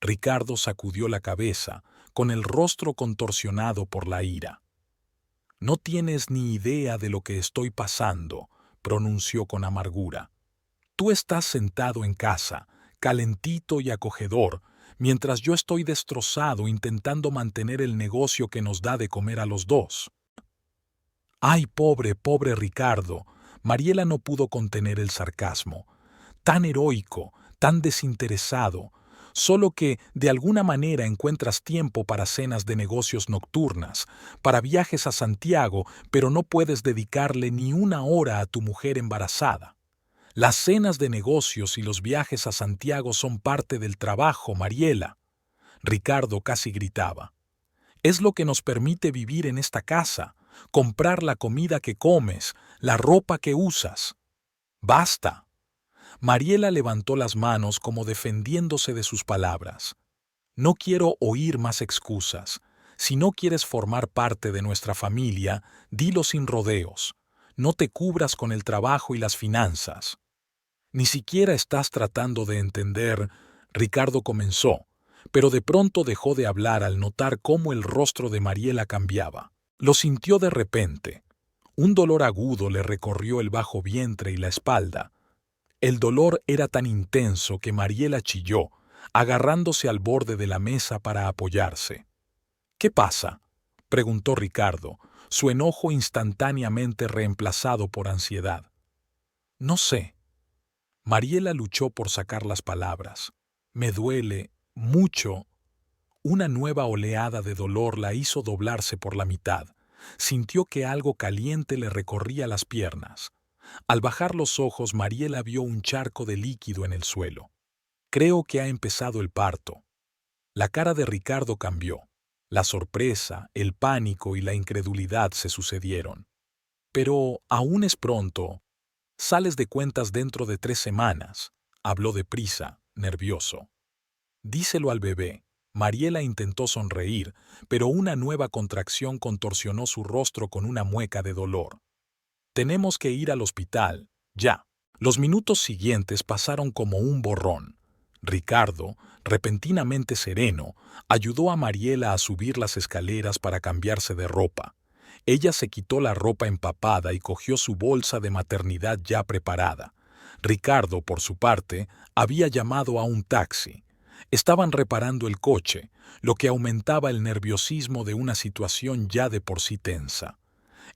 Ricardo sacudió la cabeza, con el rostro contorsionado por la ira. No tienes ni idea de lo que estoy pasando, pronunció con amargura. Tú estás sentado en casa, calentito y acogedor, mientras yo estoy destrozado intentando mantener el negocio que nos da de comer a los dos. ¡Ay, pobre, pobre Ricardo! Mariela no pudo contener el sarcasmo. Tan heroico, tan desinteresado, solo que de alguna manera encuentras tiempo para cenas de negocios nocturnas, para viajes a Santiago, pero no puedes dedicarle ni una hora a tu mujer embarazada. Las cenas de negocios y los viajes a Santiago son parte del trabajo, Mariela. Ricardo casi gritaba. Es lo que nos permite vivir en esta casa, comprar la comida que comes, la ropa que usas. ¡Basta! Mariela levantó las manos como defendiéndose de sus palabras. No quiero oír más excusas. Si no quieres formar parte de nuestra familia, dilo sin rodeos. No te cubras con el trabajo y las finanzas. Ni siquiera estás tratando de entender, Ricardo comenzó, pero de pronto dejó de hablar al notar cómo el rostro de Mariela cambiaba. Lo sintió de repente. Un dolor agudo le recorrió el bajo vientre y la espalda. El dolor era tan intenso que Mariela chilló, agarrándose al borde de la mesa para apoyarse. ¿Qué pasa?, preguntó Ricardo, su enojo instantáneamente reemplazado por ansiedad. No sé. Mariela luchó por sacar las palabras. Me duele, mucho. Una nueva oleada de dolor la hizo doblarse por la mitad. Sintió que algo caliente le recorría las piernas. Al bajar los ojos, Mariela vio un charco de líquido en el suelo. Creo que ha empezado el parto. La cara de Ricardo cambió. La sorpresa, el pánico y la incredulidad se sucedieron. Pero aún es pronto. Sales de cuentas dentro de 3 semanas, habló deprisa, nervioso. Díselo al bebé. Mariela intentó sonreír, pero una nueva contracción contorsionó su rostro con una mueca de dolor. Tenemos que ir al hospital, ya. Los minutos siguientes pasaron como un borrón. Ricardo, repentinamente sereno, ayudó a Mariela a subir las escaleras para cambiarse de ropa. Ella se quitó la ropa empapada y cogió su bolsa de maternidad ya preparada. Ricardo, por su parte, había llamado a un taxi. Estaban reparando el coche, lo que aumentaba el nerviosismo de una situación ya de por sí tensa.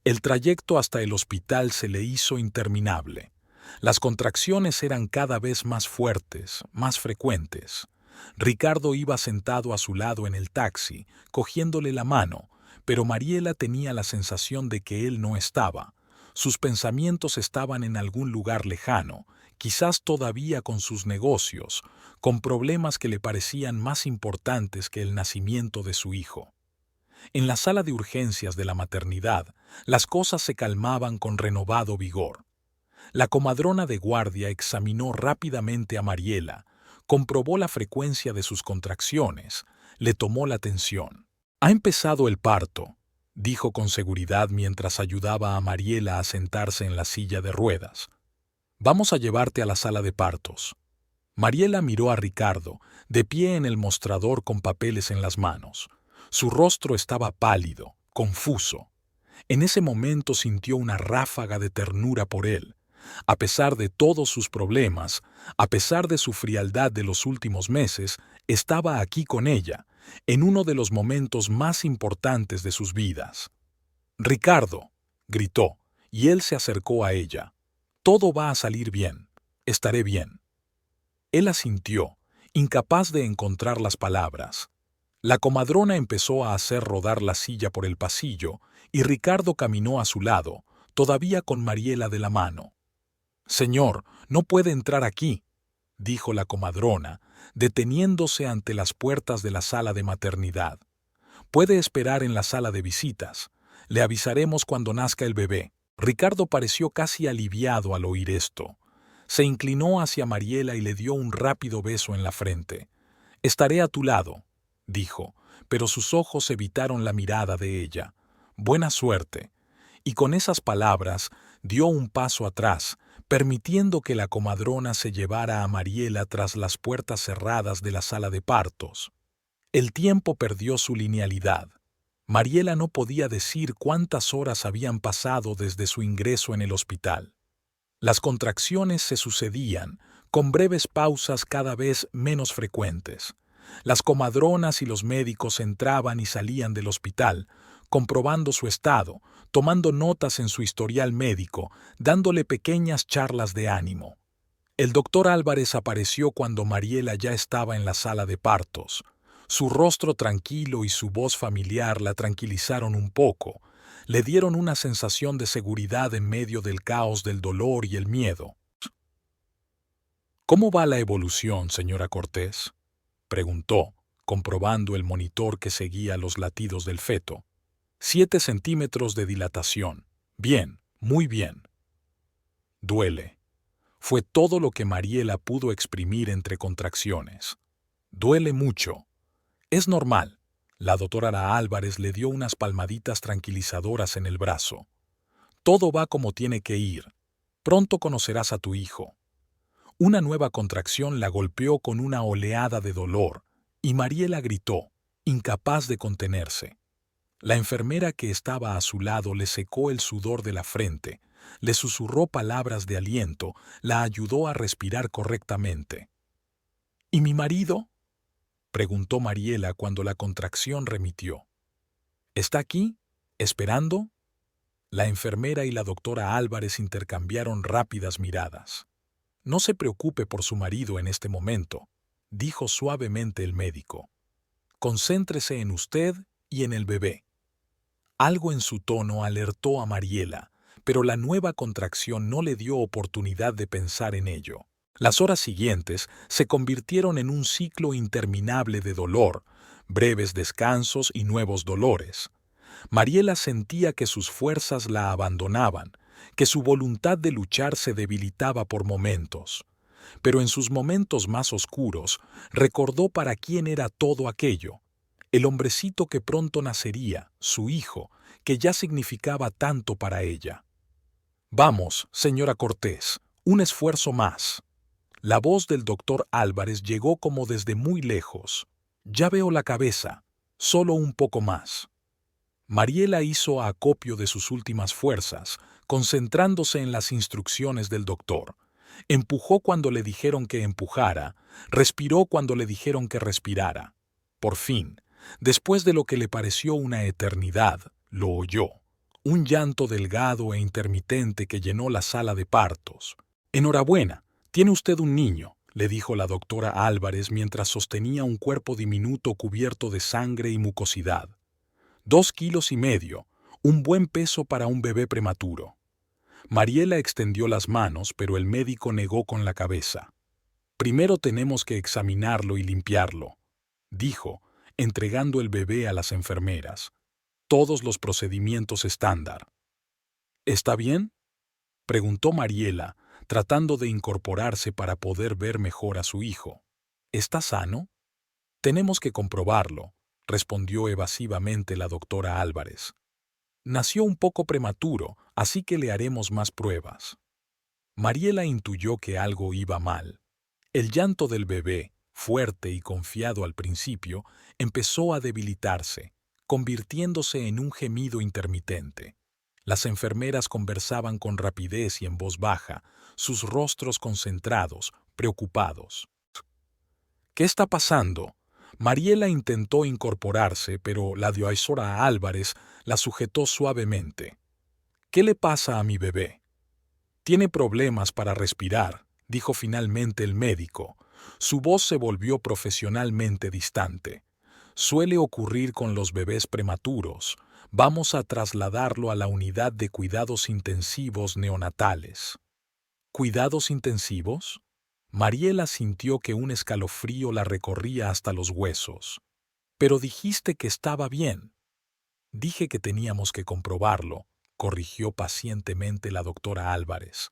El trayecto hasta el hospital se le hizo interminable. Las contracciones eran cada vez más fuertes, más frecuentes. Ricardo iba sentado a su lado en el taxi, cogiéndole la mano, pero Mariela tenía la sensación de que él no estaba. Sus pensamientos estaban en algún lugar lejano, quizás todavía con sus negocios, con problemas que le parecían más importantes que el nacimiento de su hijo. En la sala de urgencias de la maternidad, las cosas se calmaban con renovado vigor. La comadrona de guardia examinó rápidamente a Mariela, comprobó la frecuencia de sus contracciones, le tomó la tensión. «Ha empezado el parto», dijo con seguridad mientras ayudaba a Mariela a sentarse en la silla de ruedas. «Vamos a llevarte a la sala de partos». Mariela miró a Ricardo, de pie en el mostrador con papeles en las manos. Su rostro estaba pálido, confuso. En ese momento sintió una ráfaga de ternura por él. A pesar de todos sus problemas, a pesar de su frialdad de los últimos meses, estaba aquí con ella, en uno de los momentos más importantes de sus vidas. «Ricardo», gritó, y él se acercó a ella. «Todo va a salir bien. Estaré bien». Él asintió, incapaz de encontrar las palabras. La comadrona empezó a hacer rodar la silla por el pasillo y Ricardo caminó a su lado, todavía con Mariela de la mano. «Señor, no puede entrar aquí», dijo la comadrona, deteniéndose ante las puertas de la sala de maternidad. «Puede esperar en la sala de visitas. Le avisaremos cuando nazca el bebé». Ricardo pareció casi aliviado al oír esto. Se inclinó hacia Mariela y le dio un rápido beso en la frente. «Estaré a tu lado», dijo, pero sus ojos evitaron la mirada de ella. «Buena suerte». Y con esas palabras dio un paso atrás, permitiendo que la comadrona se llevara a Mariela tras las puertas cerradas de la sala de partos. El tiempo perdió su linealidad. Mariela no podía decir cuántas horas habían pasado desde su ingreso en el hospital. Las contracciones se sucedían, con breves pausas cada vez menos frecuentes. Las comadronas y los médicos entraban y salían del hospital, comprobando su estado, tomando notas en su historial médico, dándole pequeñas charlas de ánimo. El doctor Álvarez apareció cuando Mariela ya estaba en la sala de partos. Su rostro tranquilo y su voz familiar la tranquilizaron un poco, le dieron una sensación de seguridad en medio del caos del dolor y el miedo. «¿Cómo va la evolución, señora Cortés?», preguntó, comprobando el monitor que seguía los latidos del feto. 7 centímetros de dilatación. Bien, muy bien. «Duele». Fue todo lo que Mariela pudo exprimir entre contracciones. «Duele mucho». «Es normal». La doctora Álvarez le dio unas palmaditas tranquilizadoras en el brazo. «Todo va como tiene que ir. Pronto conocerás a tu hijo». Una nueva contracción la golpeó con una oleada de dolor, y Mariela gritó, incapaz de contenerse. La enfermera que estaba a su lado le secó el sudor de la frente, le susurró palabras de aliento, la ayudó a respirar correctamente. «¿Y mi marido?», preguntó Mariela cuando la contracción remitió. «¿Está aquí? ¿Esperando?». La enfermera y la doctora Álvarez intercambiaron rápidas miradas. «No se preocupe por su marido en este momento», dijo suavemente el médico. Concéntrese en usted y en el bebé. Algo en su tono alertó a Mariela, pero la nueva contracción no le dio oportunidad de pensar en ello. Las horas siguientes se convirtieron en un ciclo interminable de dolor, breves descansos y nuevos dolores. Mariela sentía que sus fuerzas la abandonaban, que su voluntad de luchar se debilitaba por momentos. Pero en sus momentos más oscuros recordó para quién era todo aquello. El hombrecito que pronto nacería, su hijo, que ya significaba tanto para ella. «Vamos, señora Cortés, un esfuerzo más». La voz del doctor Álvarez llegó como desde muy lejos. «Ya veo la cabeza, solo un poco más». Mariela hizo acopio de sus últimas fuerzas, concentrándose en las instrucciones del doctor. Empujó cuando le dijeron que empujara, respiró cuando le dijeron que respirara. Por fin, después de lo que le pareció una eternidad, lo oyó. Un llanto delgado e intermitente que llenó la sala de partos. «Enhorabuena, tiene usted un niño», le dijo la doctora Álvarez mientras sostenía un cuerpo diminuto cubierto de sangre y mucosidad. 2,5 kilos, un buen peso para un bebé prematuro. Mariela extendió las manos, pero el médico negó con la cabeza. «Primero tenemos que examinarlo y limpiarlo», dijo, entregando el bebé a las enfermeras. «Todos los procedimientos estándar». «¿Está bien?», preguntó Mariela, tratando de incorporarse para poder ver mejor a su hijo. «¿Está sano?». «Tenemos que comprobarlo», respondió evasivamente la doctora Álvarez. «Nació un poco prematuro, así que le haremos más pruebas». Mariela intuyó que algo iba mal. El llanto del bebé, fuerte y confiado al principio, empezó a debilitarse, convirtiéndose en un gemido intermitente. Las enfermeras conversaban con rapidez y en voz baja, sus rostros concentrados, preocupados. «¿Qué está pasando?». Mariela intentó incorporarse, pero la doctora Álvarez la sujetó suavemente. «¿Qué le pasa a mi bebé?». «Tiene problemas para respirar», dijo finalmente el médico. Su voz se volvió profesionalmente distante. «Suele ocurrir con los bebés prematuros. Vamos a trasladarlo a la unidad de cuidados intensivos neonatales». «¿Cuidados intensivos?». Mariela sintió que un escalofrío la recorría hasta los huesos. «Pero dijiste que estaba bien». «Dije que teníamos que comprobarlo», corrigió pacientemente la doctora Álvarez.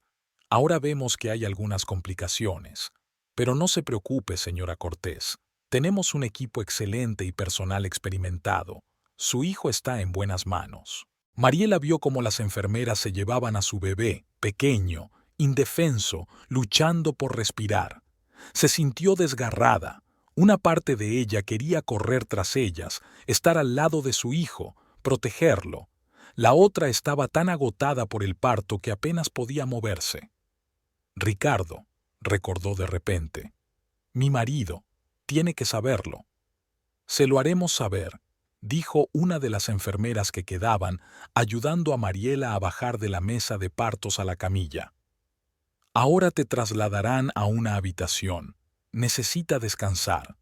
«Ahora vemos que hay algunas complicaciones. Pero no se preocupe, señora Cortés. Tenemos un equipo excelente y personal experimentado. Su hijo está en buenas manos». Mariela vio cómo las enfermeras se llevaban a su bebé, pequeño, indefenso, luchando por respirar. Se sintió desgarrada. Una parte de ella quería correr tras ellas, estar al lado de su hijo, protegerlo. La otra estaba tan agotada por el parto que apenas podía moverse. «Ricardo», recordó de repente. «Mi marido. Tiene que saberlo». «Se lo haremos saber», dijo una de las enfermeras que quedaban, ayudando a Mariela a bajar de la mesa de partos a la camilla. «Ahora te trasladarán a una habitación. Necesita descansar».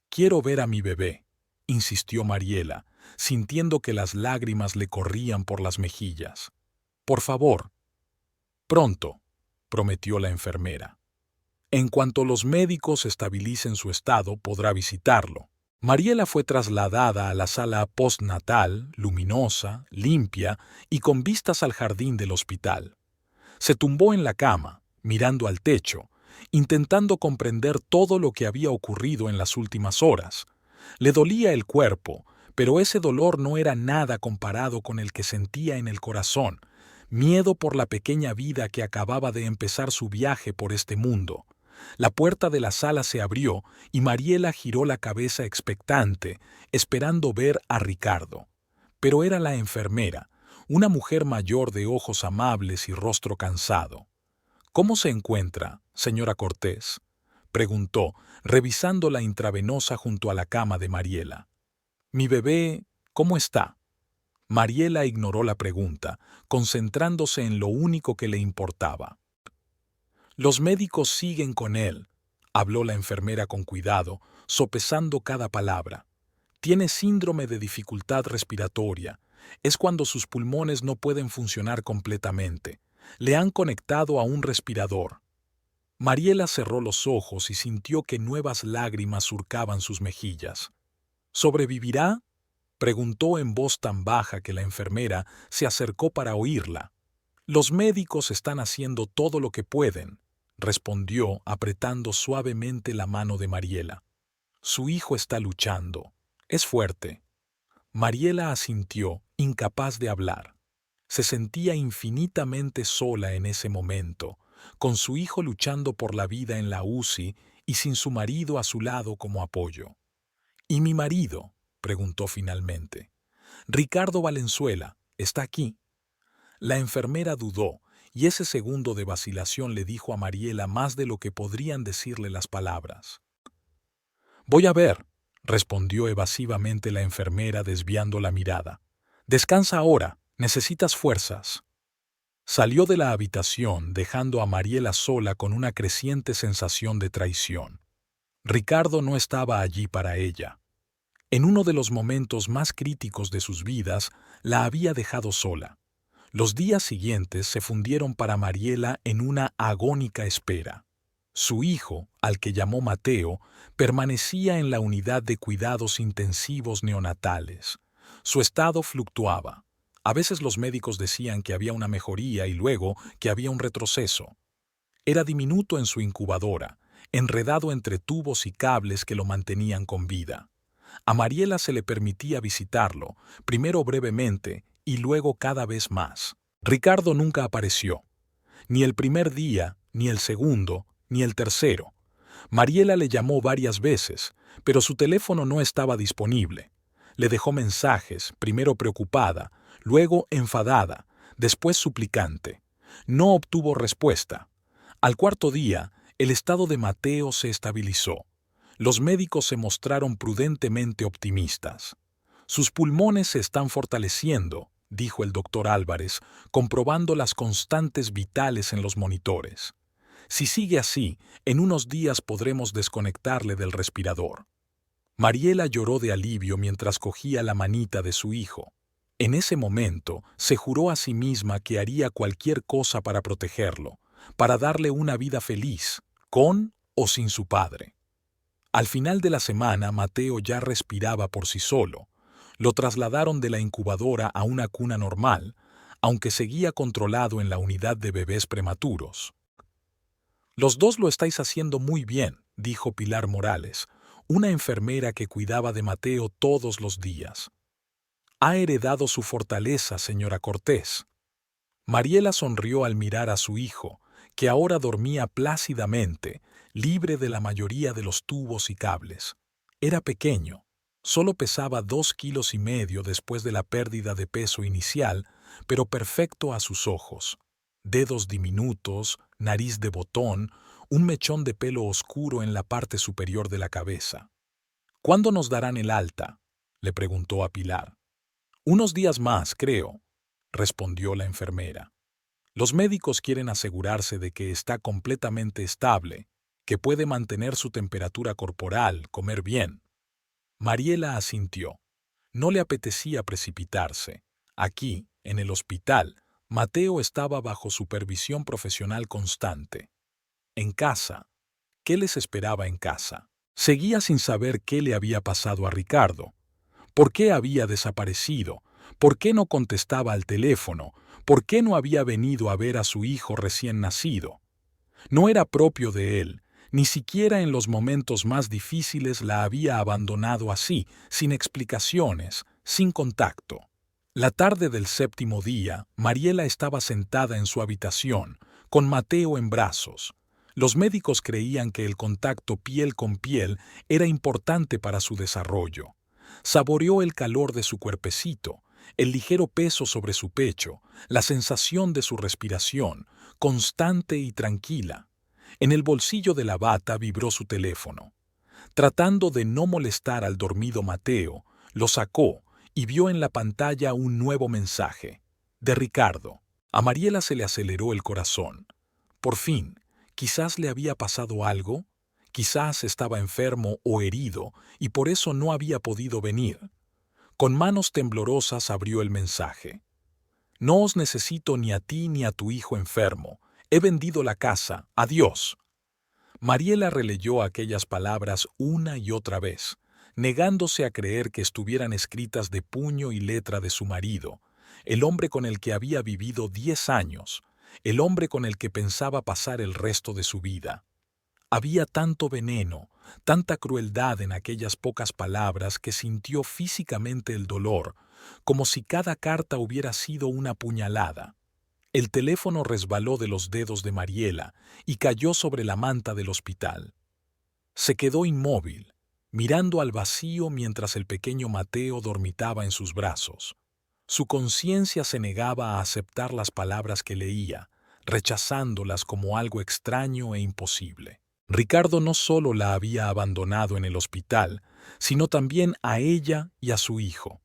«Quiero ver a mi bebé», insistió Mariela, sintiendo que las lágrimas le corrían por las mejillas. «Por favor». «Pronto», prometió la enfermera. «En cuanto los médicos estabilicen su estado, podrá visitarlo». Mariela fue trasladada a la sala postnatal, luminosa, limpia y con vistas al jardín del hospital. Se tumbó en la cama, mirando al techo, intentando comprender todo lo que había ocurrido en las últimas horas. Le dolía el cuerpo, pero ese dolor no era nada comparado con el que sentía en el corazón, miedo por la pequeña vida que acababa de empezar su viaje por este mundo. La puerta de la sala se abrió y Mariela giró la cabeza expectante, esperando ver a Ricardo. Pero era la enfermera, una mujer mayor de ojos amables y rostro cansado. «¿Cómo se encuentra, señora Cortés?», preguntó, revisando la intravenosa junto a la cama de Mariela. «Mi bebé, ¿cómo está?». Mariela ignoró la pregunta, concentrándose en lo único que le importaba. «Los médicos siguen con él. habló la enfermera con cuidado, sopesando cada palabra. Tiene síndrome de dificultad respiratoria. Es cuando sus pulmones no pueden funcionar completamente. Le han conectado a un respirador. Mariela cerró los ojos y sintió que nuevas lágrimas surcaban sus mejillas. ¿Sobrevivirá?, preguntó en voz tan baja que la enfermera se acercó para oírla. Los médicos están haciendo todo lo que pueden, respondió apretando suavemente la mano de Mariela. Su hijo está luchando. Es fuerte. Mariela asintió, incapaz de hablar. Se sentía infinitamente sola en ese momento, con su hijo luchando por la vida en la UCI y sin su marido a su lado como apoyo. ¿Y mi marido?, preguntó finalmente. Ricardo Valenzuela, ¿está aquí? La enfermera dudó, y ese segundo de vacilación le dijo a Mariela más de lo que podrían decirle las palabras. Voy a ver, respondió evasivamente la enfermera desviando la mirada. Descansa ahora, necesitas fuerzas. Salió de la habitación dejando a Mariela sola con una creciente sensación de traición. Ricardo no estaba allí para ella. En uno de los momentos más críticos de sus vidas, la había dejado sola. Los días siguientes se fundieron para Mariela en una agónica espera. Su hijo, al que llamó Mateo, permanecía en la unidad de cuidados intensivos neonatales. Su estado fluctuaba. A veces los médicos decían que había una mejoría y luego que había un retroceso. Era diminuto en su incubadora, enredado entre tubos y cables que lo mantenían con vida. A Mariela se le permitía visitarlo, primero brevemente y luego cada vez más. Ricardo nunca apareció. Ni el primer día, ni el segundo, ni el tercero. Mariela le llamó varias veces, pero su teléfono no estaba disponible. Le dejó mensajes, primero preocupada, luego enfadada, después suplicante. No obtuvo respuesta. Al cuarto día, el estado de Mateo se estabilizó. Los médicos se mostraron prudentemente optimistas. Sus pulmones se están fortaleciendo, dijo el doctor Álvarez, comprobando las constantes vitales en los monitores. Si sigue así, en unos días podremos desconectarle del respirador. Mariela lloró de alivio mientras cogía la manita de su hijo. En ese momento, se juró a sí misma que haría cualquier cosa para protegerlo, para darle una vida feliz, con o sin su padre. Al final de la semana, Mateo ya respiraba por sí solo. Lo trasladaron de la incubadora a una cuna normal, aunque seguía controlado en la unidad de bebés prematuros. Los dos lo estáis haciendo muy bien, dijo Pilar Morales, una enfermera que cuidaba de Mateo todos los días. Ha heredado su fortaleza, señora Cortés. Mariela sonrió al mirar a su hijo, que ahora dormía plácidamente, libre de la mayoría de los tubos y cables. Era pequeño, solo pesaba 2,5 kilos después de la pérdida de peso inicial, pero perfecto a sus ojos. Dedos diminutos, nariz de botón, un mechón de pelo oscuro en la parte superior de la cabeza. ¿Cuándo nos darán el alta?, le preguntó a Pilar. Unos días más, creo, respondió la enfermera. Los médicos quieren asegurarse de que está completamente estable, que puede mantener su temperatura corporal, comer bien. Mariela asintió. No le apetecía precipitarse. Aquí, en el hospital, Mateo estaba bajo supervisión profesional constante. En casa, ¿qué les esperaba en casa? Seguía sin saber qué le había pasado a Ricardo. ¿Por qué había desaparecido? ¿Por qué no contestaba al teléfono? ¿Por qué no había venido a ver a su hijo recién nacido? No era propio de él, ni siquiera en los momentos más difíciles la había abandonado así, sin explicaciones, sin contacto. La tarde del 7º día, Mariela estaba sentada en su habitación, con Mateo en brazos. Los médicos creían que el contacto piel con piel era importante para su desarrollo. Saboreó el calor de su cuerpecito, el ligero peso sobre su pecho, la sensación de su respiración, constante y tranquila. En el bolsillo de la bata vibró su teléfono. Tratando de no molestar al dormido Mateo, lo sacó y vio en la pantalla un nuevo mensaje. De Ricardo. A Mariela se le aceleró el corazón. Por fin, quizás le había pasado algo. Quizás estaba enfermo o herido y por eso no había podido venir. Con manos temblorosas abrió el mensaje. No os necesito ni a ti ni a tu hijo enfermo. He vendido la casa. Adiós. Mariela releyó aquellas palabras una y otra vez, negándose a creer que estuvieran escritas de puño y letra de su marido, el hombre con el que había vivido 10 años, el hombre con el que pensaba pasar el resto de su vida. Había tanto veneno, tanta crueldad en aquellas pocas palabras que sintió físicamente el dolor, como si cada carta hubiera sido una puñalada. El teléfono resbaló de los dedos de Mariela y cayó sobre la manta del hospital. Se quedó inmóvil, mirando al vacío mientras el pequeño Mateo dormitaba en sus brazos. Su conciencia se negaba a aceptar las palabras que leía, rechazándolas como algo extraño e imposible. Ricardo no solo la había abandonado en el hospital, sino también a ella y a su hijo.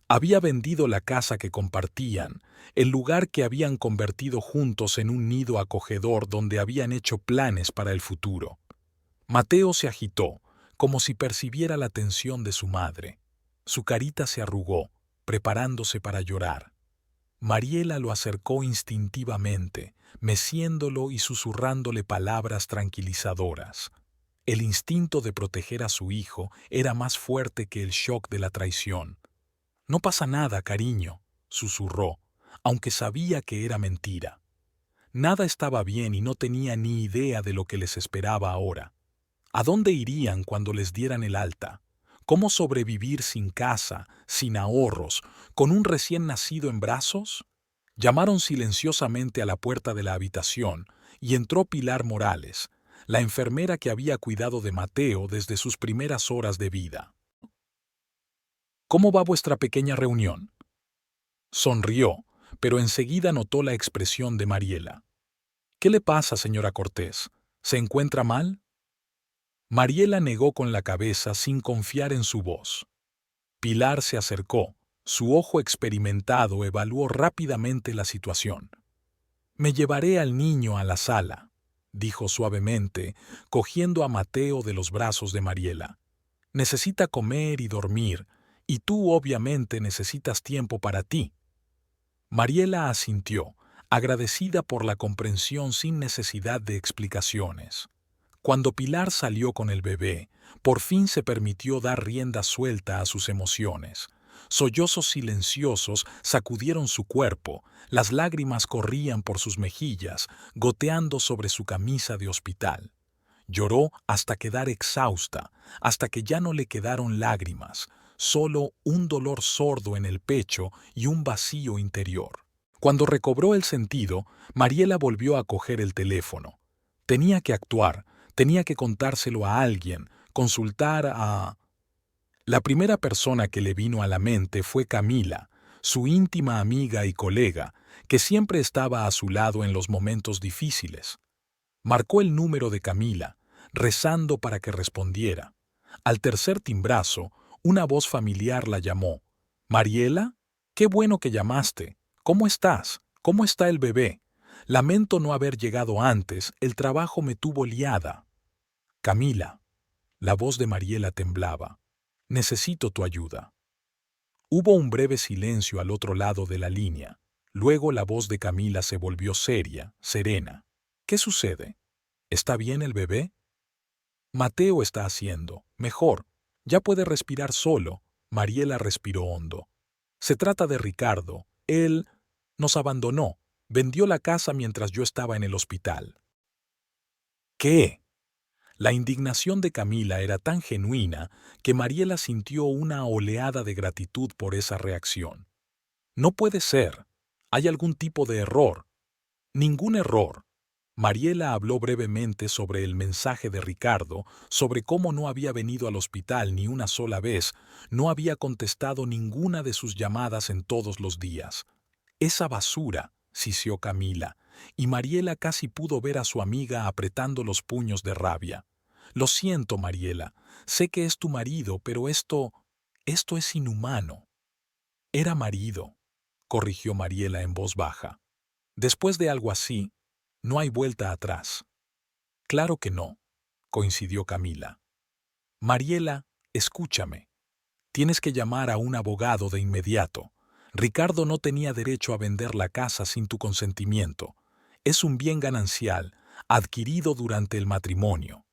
Había vendido la casa que compartían, el lugar que habían convertido juntos en un nido acogedor donde habían hecho planes para el futuro. Mateo se agitó, como si percibiera la tensión de su madre. Su carita se arrugó, preparándose para llorar. Mariela lo acercó instintivamente, meciéndolo y susurrándole palabras tranquilizadoras. El instinto de proteger a su hijo era más fuerte que el shock de la traición. «No pasa nada, cariño», susurró, aunque sabía que era mentira. Nada estaba bien y no tenía ni idea de lo que les esperaba ahora. ¿A dónde irían cuando les dieran el alta? ¿Cómo sobrevivir sin casa, sin ahorros, con un recién nacido en brazos? Llamaron silenciosamente a la puerta de la habitación y entró Pilar Morales, la enfermera que había cuidado de Mateo desde sus primeras horas de vida. «¿Cómo va vuestra pequeña reunión?». Sonrió, pero enseguida notó la expresión de Mariela. «¿Qué le pasa, señora Cortés? ¿Se encuentra mal?». Mariela negó con la cabeza sin confiar en su voz. Pilar se acercó. Su ojo experimentado evaluó rápidamente la situación. «Me llevaré al niño a la sala», dijo suavemente, cogiendo a Mateo de los brazos de Mariela. «Necesita comer y dormir, y tú obviamente necesitas tiempo para ti». Mariela asintió, agradecida por la comprensión sin necesidad de explicaciones. Cuando Pilar salió con el bebé, por fin se permitió dar rienda suelta a sus emociones. Sollozos silenciosos sacudieron su cuerpo, las lágrimas corrían por sus mejillas, goteando sobre su camisa de hospital. Lloró hasta quedar exhausta, hasta que ya no le quedaron lágrimas, solo un dolor sordo en el pecho y un vacío interior. Cuando recobró el sentido, Mariela volvió a coger el teléfono. Tenía que actuar, tenía que contárselo a alguien, consultar a... La primera persona que le vino a la mente fue Camila, su íntima amiga y colega, que siempre estaba a su lado en los momentos difíciles. Marcó el número de Camila, rezando para que respondiera. Al tercer timbrazo, una voz familiar la llamó. «¿Mariela? Qué bueno que llamaste. ¿Cómo estás? ¿Cómo está el bebé? Lamento no haber llegado antes, el trabajo me tuvo liada». «Camila». La voz de Mariela temblaba. «Necesito tu ayuda». Hubo un breve silencio al otro lado de la línea. Luego la voz de Camila se volvió seria, serena. «¿Qué sucede? ¿Está bien el bebé?». «Mateo está haciendo mejor. Ya puede respirar solo». Mariela respiró hondo. «Se trata de Ricardo. Él nos abandonó. Vendió la casa mientras yo estaba en el hospital». «¿Qué?». La indignación de Camila era tan genuina que Mariela sintió una oleada de gratitud por esa reacción. «No puede ser. Hay algún tipo de error». «Ningún error». Mariela habló brevemente sobre el mensaje de Ricardo, sobre cómo no había venido al hospital ni una sola vez, no había contestado ninguna de sus llamadas en todos los días. «Esa basura», sisió Camila, y Mariela casi pudo ver a su amiga apretando los puños de rabia. «Lo siento, Mariela, sé que es tu marido, pero esto es inhumano». «Era marido», corrigió Mariela en voz baja. «Después de algo así, no hay vuelta atrás». «Claro que no. coincidió Camila. Mariela, escúchame. Tienes que llamar a un abogado de inmediato. Ricardo no tenía derecho a vender la casa sin tu consentimiento. Es un bien ganancial, adquirido durante el matrimonio.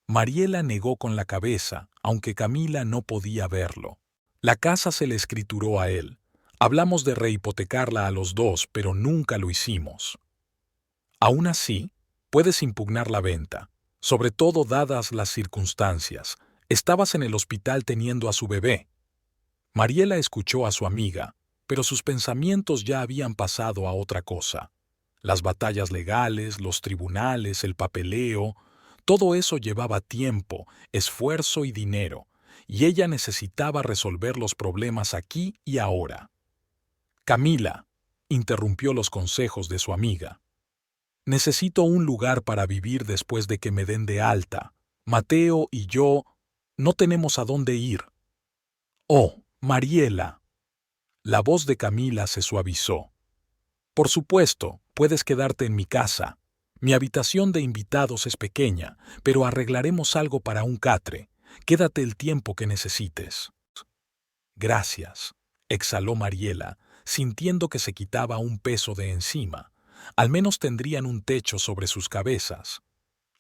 Mariela negó con la cabeza, aunque Camila no podía verlo. La casa se le escrituró a él. Hablamos de rehipotecarla a los dos, pero nunca lo hicimos. Aún así, puedes impugnar la venta, sobre todo dadas las circunstancias. Estabas en el hospital teniendo a su bebé. Mariela escuchó a su amiga, pero sus pensamientos ya habían pasado a otra cosa. Las batallas legales, los tribunales, el papeleo, todo eso llevaba tiempo, esfuerzo y dinero, y ella necesitaba resolver los problemas aquí y ahora. Camila, interrumpió los consejos de su amiga. Necesito un lugar para vivir después de que me den de alta. Mateo y yo no tenemos a dónde ir. Oh, Mariela. La voz de Camila se suavizó. Por supuesto, puedes quedarte en mi casa. Mi habitación de invitados es pequeña, pero arreglaremos algo para un catre. Quédate el tiempo que necesites. Gracias, exhaló Mariela, sintiendo que se quitaba un peso de encima. Al menos tendrían un techo sobre sus cabezas.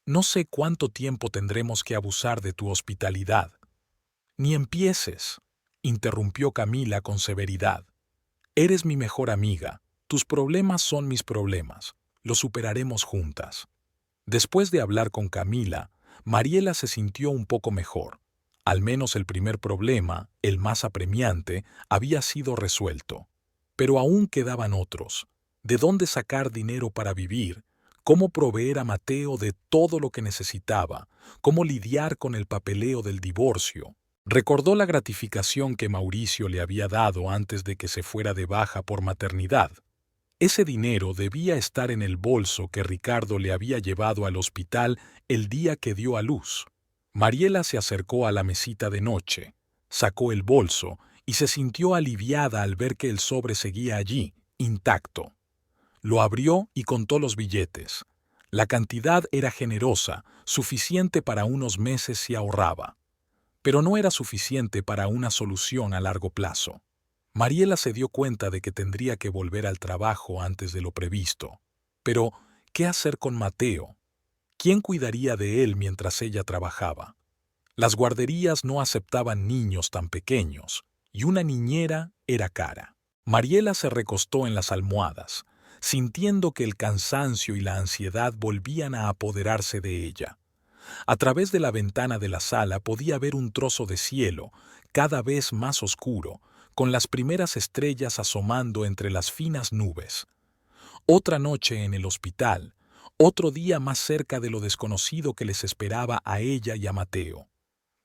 No sé cuánto tiempo tendremos que abusar de tu hospitalidad. Ni empieces, interrumpió Camila con severidad. Eres mi mejor amiga. Tus problemas son mis problemas. Los superaremos juntas. Después de hablar con Camila, Mariela se sintió un poco mejor. Al menos el primer problema, el más apremiante, había sido resuelto. Pero aún quedaban otros. ¿De dónde sacar dinero para vivir? ¿Cómo proveer a Mateo de todo lo que necesitaba? ¿Cómo lidiar con el papeleo del divorcio? Recordó la gratificación que Mauricio le había dado antes de que se fuera de baja por maternidad. Ese dinero debía estar en el bolso que Ricardo le había llevado al hospital el día que dio a luz. Mariela se acercó a la mesita de noche, sacó el bolso y se sintió aliviada al ver que el sobre seguía allí, intacto. Lo abrió y contó los billetes. La cantidad era generosa, suficiente para unos meses si ahorraba. Pero no era suficiente para una solución a largo plazo. Mariela se dio cuenta de que tendría que volver al trabajo antes de lo previsto. Pero, ¿qué hacer con Mateo? ¿Quién cuidaría de él mientras ella trabajaba? Las guarderías no aceptaban niños tan pequeños, y una niñera era cara. Mariela se recostó en las almohadas, sintiendo que el cansancio y la ansiedad volvían a apoderarse de ella. A través de la ventana de la sala podía ver un trozo de cielo, cada vez más oscuro, con las primeras estrellas asomando entre las finas nubes. Otra noche en el hospital, otro día más cerca de lo desconocido que les esperaba a ella y a Mateo.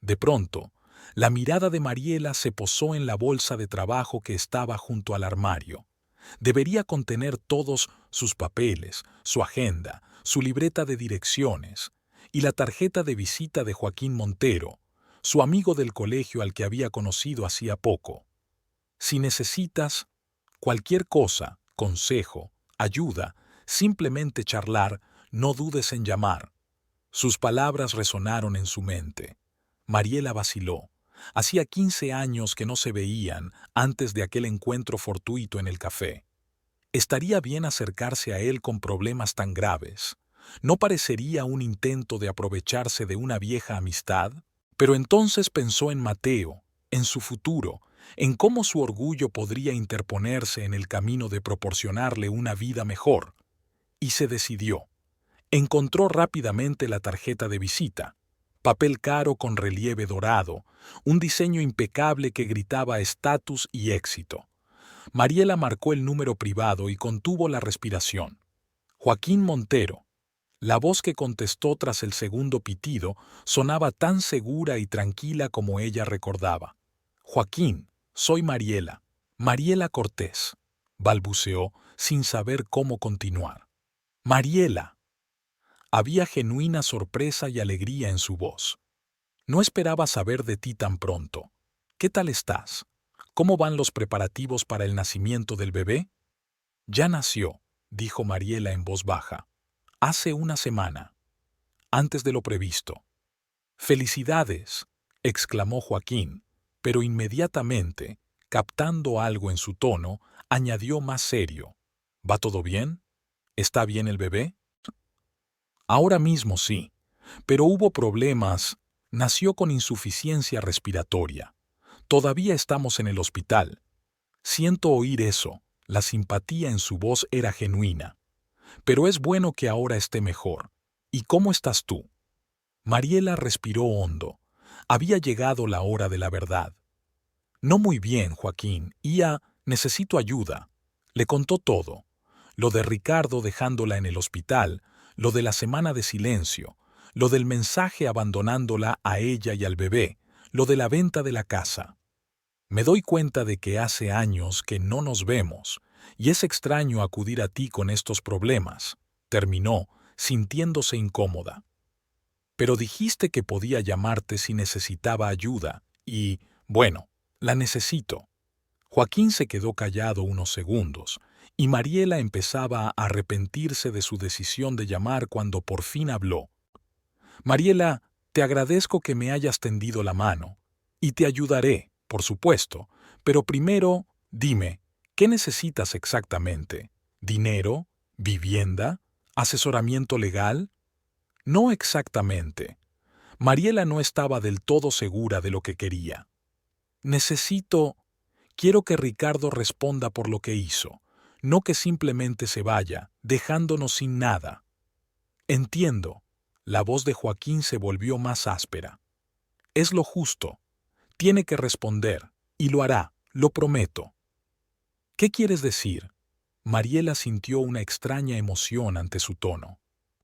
De pronto, la mirada de Mariela se posó en la bolsa de trabajo que estaba junto al armario. Debería contener todos sus papeles, su agenda, su libreta de direcciones y la tarjeta de visita de Joaquín Montero, su amigo del colegio al que había conocido hacía poco. Si necesitas cualquier cosa, consejo, ayuda, simplemente charlar, no dudes en llamar. Sus palabras resonaron en su mente. Mariela vaciló. Hacía 15 años que no se veían antes de aquel encuentro fortuito en el café. ¿Estaría bien acercarse a él con problemas tan graves? ¿No parecería un intento de aprovecharse de una vieja amistad? Pero entonces pensó en Mateo, en su futuro, en cómo su orgullo podría interponerse en el camino de proporcionarle una vida mejor. Y se decidió. Encontró rápidamente la tarjeta de visita. Papel caro con relieve dorado, un diseño impecable que gritaba estatus y éxito. Mariela marcó el número privado y contuvo la respiración. Joaquín Montero. La voz que contestó tras el segundo pitido sonaba tan segura y tranquila como ella recordaba. Joaquín, soy Mariela. Mariela Cortés, balbuceó sin saber cómo continuar. Mariela. Había genuina sorpresa y alegría en su voz. No esperaba saber de ti tan pronto. ¿Qué tal estás? ¿Cómo van los preparativos para el nacimiento del bebé? Ya nació, dijo Mariela en voz baja. Hace una semana. antes de lo previsto. «Felicidades», exclamó Joaquín, pero inmediatamente, captando algo en su tono, añadió más serio. «¿Va todo bien? ¿Está bien el bebé?» «Ahora mismo sí, pero hubo problemas. Nació con insuficiencia respiratoria. Todavía estamos en el hospital». Siento oír eso. La simpatía en su voz era genuina. «Pero es bueno que ahora esté mejor. ¿Y cómo estás tú?» Mariela respiró hondo. Había llegado la hora de la verdad. «No muy bien, Joaquín. Necesito ayuda». Le contó todo. Lo de Ricardo dejándola en el hospital, lo de la semana de silencio, lo del mensaje abandonándola a ella y al bebé, lo de la venta de la casa. «Me doy cuenta de que hace años que no nos vemos, y es extraño acudir a ti con estos problemas», terminó, sintiéndose incómoda. «Pero dijiste que podía llamarte si necesitaba ayuda, y, bueno, la necesito». Joaquín se quedó callado unos segundos, y Mariela empezaba a arrepentirse de su decisión de llamar cuando por fin habló. «Mariela, te agradezco que me hayas tendido la mano, y te ayudaré, por supuesto, pero primero, dime, ¿qué necesitas exactamente? ¿Dinero? ¿Vivienda? ¿Asesoramiento legal?» «No exactamente». Mariela no estaba del todo segura de lo que quería. Quiero que Ricardo responda por lo que hizo, no que simplemente se vaya, dejándonos sin nada». «Entiendo». La voz de Joaquín se volvió más áspera. «Es lo justo. Tiene que responder, y lo hará, lo prometo». «¿Qué quieres decir?» Mariela sintió una extraña emoción ante su tono.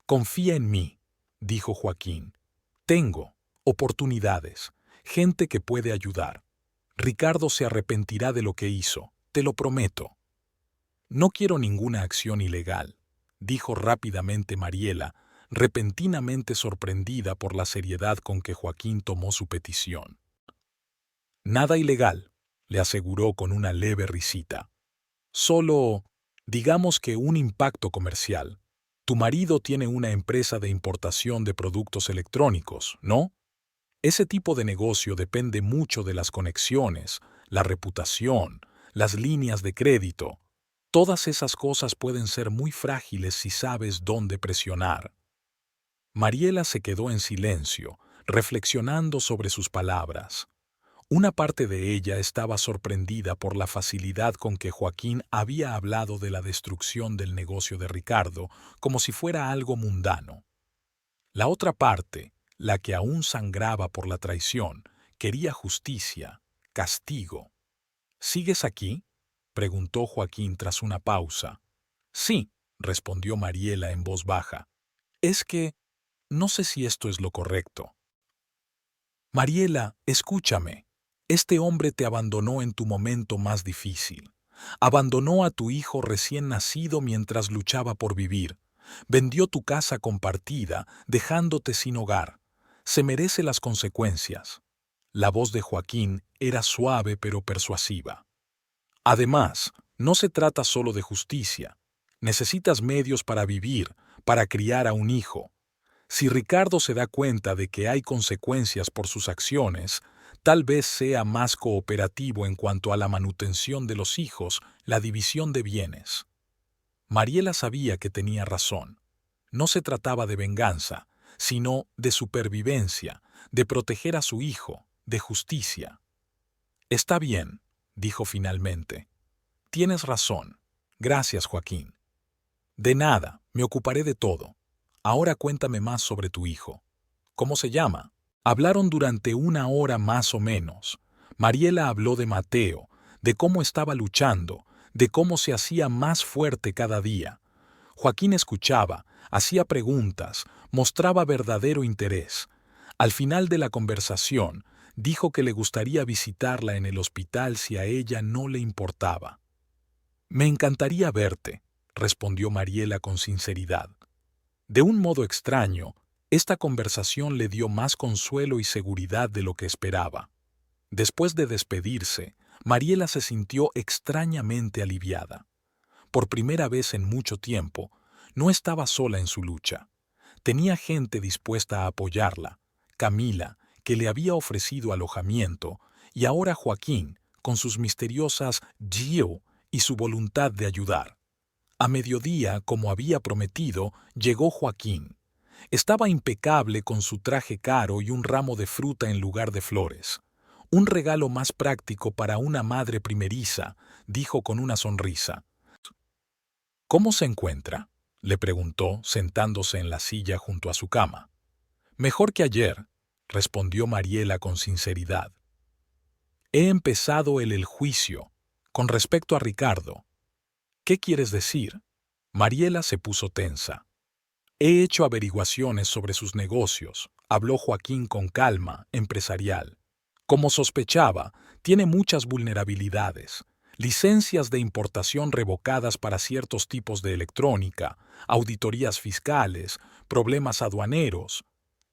«Confía en mí», dijo Joaquín. «Tengo oportunidades, gente que puede ayudar. Ricardo se arrepentirá de lo que hizo, te lo prometo». «No quiero ninguna acción ilegal», dijo rápidamente Mariela, repentinamente sorprendida por la seriedad con que Joaquín tomó su petición. «Nada ilegal», le aseguró con una leve risita. «Solo, digamos que un impacto comercial. Tu marido tiene una empresa de importación de productos electrónicos, ¿no? Ese tipo de negocio depende mucho de las conexiones, la reputación, las líneas de crédito. Todas esas cosas pueden ser muy frágiles si sabes dónde presionar». Mariela se quedó en silencio, reflexionando sobre sus palabras. Una parte de ella estaba sorprendida por la facilidad con que Joaquín había hablado de la destrucción del negocio de Ricardo como si fuera algo mundano. La otra parte, la que aún sangraba por la traición, quería justicia, castigo. «¿Sigues aquí?», preguntó Joaquín tras una pausa. «Sí», respondió Mariela en voz baja. «Es que no sé si esto es lo correcto». «Mariela, escúchame. Este hombre te abandonó en tu momento más difícil. Abandonó a tu hijo recién nacido mientras luchaba por vivir. Vendió tu casa compartida, dejándote sin hogar. Se merece las consecuencias». La voz de Joaquín era suave pero persuasiva. «Además, no se trata solo de justicia. Necesitas medios para vivir, para criar a un hijo. Si Ricardo se da cuenta de que hay consecuencias por sus acciones, tal vez sea más cooperativo en cuanto a la manutención de los hijos, la división de bienes». Mariela sabía que tenía razón. No se trataba de venganza, sino de supervivencia, de proteger a su hijo, de justicia. «Está bien», dijo finalmente. «Tienes razón. Gracias, Joaquín». «De nada, me ocuparé de todo. Ahora cuéntame más sobre tu hijo. ¿Cómo se llama?». Hablaron durante una hora más o menos. Mariela habló de Mateo, de cómo estaba luchando, de cómo se hacía más fuerte cada día. Joaquín escuchaba, hacía preguntas, mostraba verdadero interés. Al final de la conversación, dijo que le gustaría visitarla en el hospital si a ella no le importaba. «Me encantaría verte», respondió Mariela con sinceridad. De un modo extraño, esta conversación le dio más consuelo y seguridad de lo que esperaba. Después de despedirse, Mariela se sintió extrañamente aliviada. Por primera vez en mucho tiempo, no estaba sola en su lucha. Tenía gente dispuesta a apoyarla: Camila, que le había ofrecido alojamiento, y ahora Joaquín, con sus misteriosas Gio y su voluntad de ayudar. A mediodía, como había prometido, llegó Joaquín. Estaba impecable con su traje caro y un ramo de fruta en lugar de flores. Un regalo más práctico para una madre primeriza, dijo con una sonrisa. ¿Cómo se encuentra?, le preguntó, sentándose en la silla junto a su cama. Mejor que ayer, respondió Mariela con sinceridad. He empezado el juicio con respecto a Ricardo. ¿Qué quieres decir? Mariela se puso tensa. He hecho averiguaciones sobre sus negocios, habló Joaquín con calma, empresarial. Como sospechaba, tiene muchas vulnerabilidades: licencias de importación revocadas para ciertos tipos de electrónica, auditorías fiscales, problemas aduaneros,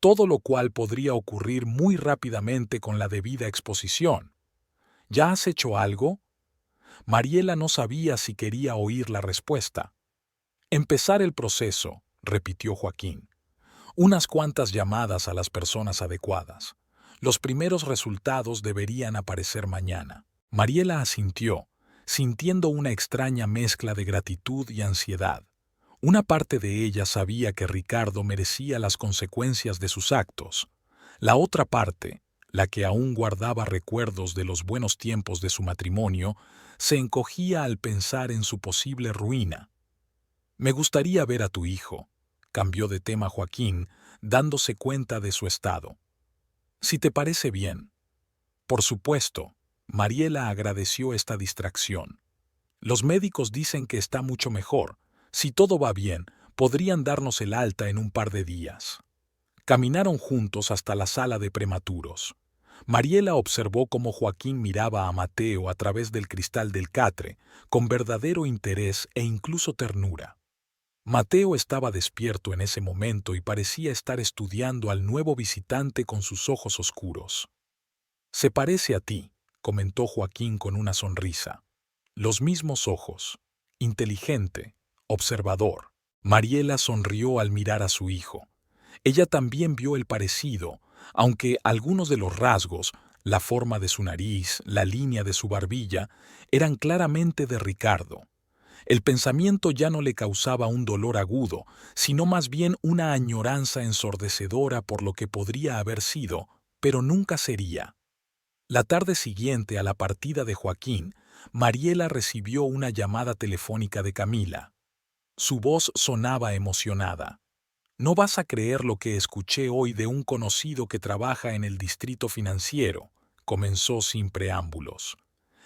todo lo cual podría ocurrir muy rápidamente con la debida exposición. ¿Ya has hecho algo? Mariela no sabía si quería oír la respuesta. Empezar el proceso, repitió Joaquín. Unas cuantas llamadas a las personas adecuadas. Los primeros resultados deberían aparecer mañana. Mariela asintió, sintiendo una extraña mezcla de gratitud y ansiedad. Una parte de ella sabía que Ricardo merecía las consecuencias de sus actos. La otra parte, la que aún guardaba recuerdos de los buenos tiempos de su matrimonio, se encogía al pensar en su posible ruina. Me gustaría ver a tu hijo, cambió de tema Joaquín, dándose cuenta de su estado. Si te parece bien. Por supuesto, Mariela agradeció esta distracción. Los médicos dicen que está mucho mejor. Si todo va bien, podrían darnos el alta en un par de días. Caminaron juntos hasta la sala de prematuros. Mariela observó cómo Joaquín miraba a Mateo a través del cristal del catre, con verdadero interés e incluso ternura. Mateo estaba despierto en ese momento y parecía estar estudiando al nuevo visitante con sus ojos oscuros. Se parece a ti, comentó Joaquín con una sonrisa. Los mismos ojos. Inteligente, observador. Mariela sonrió al mirar a su hijo. Ella también vio el parecido, aunque algunos de los rasgos, la forma de su nariz, la línea de su barbilla, eran claramente de Ricardo. El pensamiento ya no le causaba un dolor agudo, sino más bien una añoranza ensordecedora por lo que podría haber sido, pero nunca sería. La tarde siguiente a la partida de Joaquín, Mariela recibió una llamada telefónica de Camila. Su voz sonaba emocionada. No vas a creer lo que escuché hoy de un conocido que trabaja en el distrito financiero, comenzó sin preámbulos.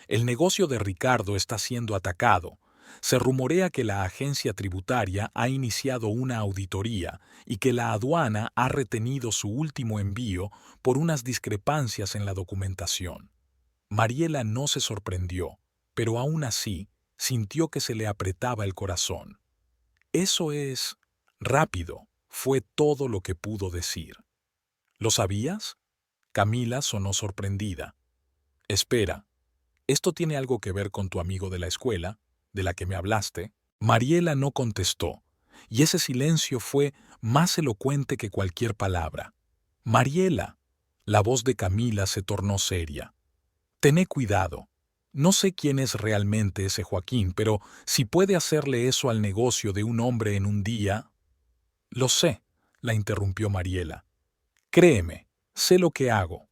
El negocio de Ricardo está siendo atacado. Se rumorea que la agencia tributaria ha iniciado una auditoría y que la aduana ha retenido su último envío por unas discrepancias en la documentación. Mariela no se sorprendió, pero aún así sintió que se le apretaba el corazón. Eso es rápido, fue todo lo que pudo decir. ¿Lo sabías? Camila sonó sorprendida. Espera, ¿esto tiene algo que ver con tu amigo de la escuela, de la que me hablaste? Mariela no contestó, y ese silencio fue más elocuente que cualquier palabra. Mariela, la voz de Camila se tornó seria. Tené cuidado. No sé quién es realmente ese Joaquín, pero si puede hacerle eso al negocio de un hombre en un día... Lo sé, la interrumpió Mariela. Créeme, sé lo que hago.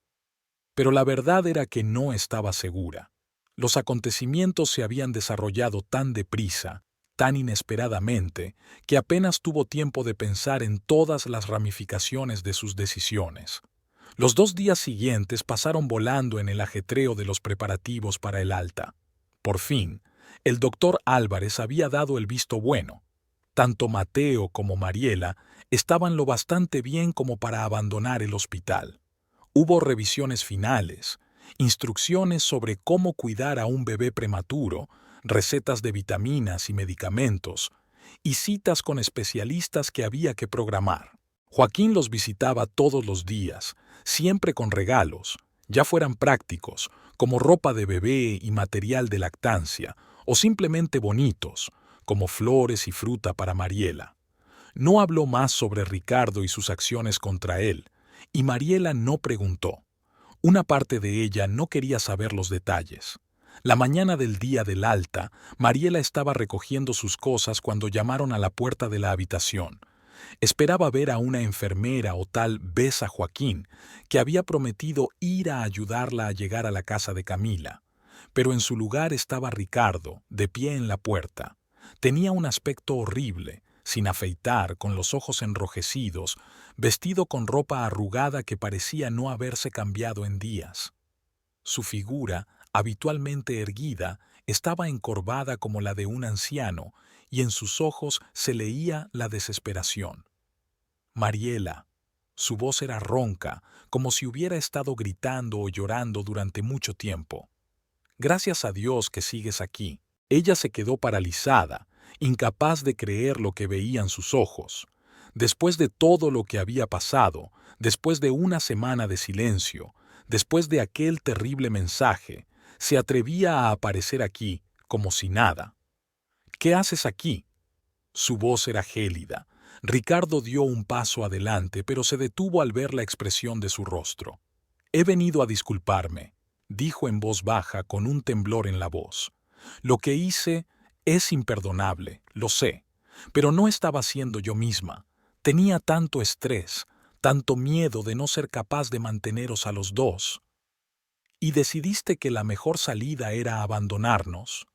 Pero la verdad era que no estaba segura. Los acontecimientos se habían desarrollado tan deprisa, tan inesperadamente, que apenas tuvo tiempo de pensar en todas las ramificaciones de sus decisiones. Los 2 días siguientes pasaron volando en el ajetreo de los preparativos para el alta. Por fin, el doctor Álvarez había dado el visto bueno. Tanto Mateo como Mariela estaban lo bastante bien como para abandonar el hospital. Hubo revisiones finales, instrucciones sobre cómo cuidar a un bebé prematuro, recetas de vitaminas y medicamentos, y citas con especialistas que había que programar. Joaquín los visitaba todos los días, siempre con regalos, ya fueran prácticos, como ropa de bebé y material de lactancia, o simplemente bonitos, como flores y fruta para Mariela. No habló más sobre Ricardo y sus acciones contra él, y Mariela no preguntó. Una parte de ella no quería saber los detalles. La mañana del día del alta, Mariela estaba recogiendo sus cosas cuando llamaron a la puerta de la habitación. Esperaba ver a una enfermera o tal Besa Joaquín, que había prometido ir a ayudarla a llegar a la casa de Camila. Pero en su lugar estaba Ricardo, de pie en la puerta. Tenía un aspecto horrible, sin afeitar, con los ojos enrojecidos, vestido con ropa arrugada que parecía no haberse cambiado en días. Su figura, habitualmente erguida, estaba encorvada como la de un anciano, y en sus ojos se leía la desesperación. Mariela. Su voz era ronca, como si hubiera estado gritando o llorando durante mucho tiempo. Gracias a Dios que sigues aquí. Ella se quedó paralizada, incapaz de creer lo que veían sus ojos. Después de todo lo que había pasado, después de una semana de silencio, después de aquel terrible mensaje, se atrevía a aparecer aquí como si nada. ¿Qué haces aquí? Su voz era gélida. Ricardo dio un paso adelante, pero se detuvo al ver la expresión de su rostro. He venido a disculparme, dijo en voz baja con un temblor en la voz. Lo que hice es imperdonable, lo sé, pero no estaba siendo yo misma. Tenía tanto estrés, tanto miedo de no ser capaz de manteneros a los dos. ¿Y decidiste que la mejor salida era abandonarnos?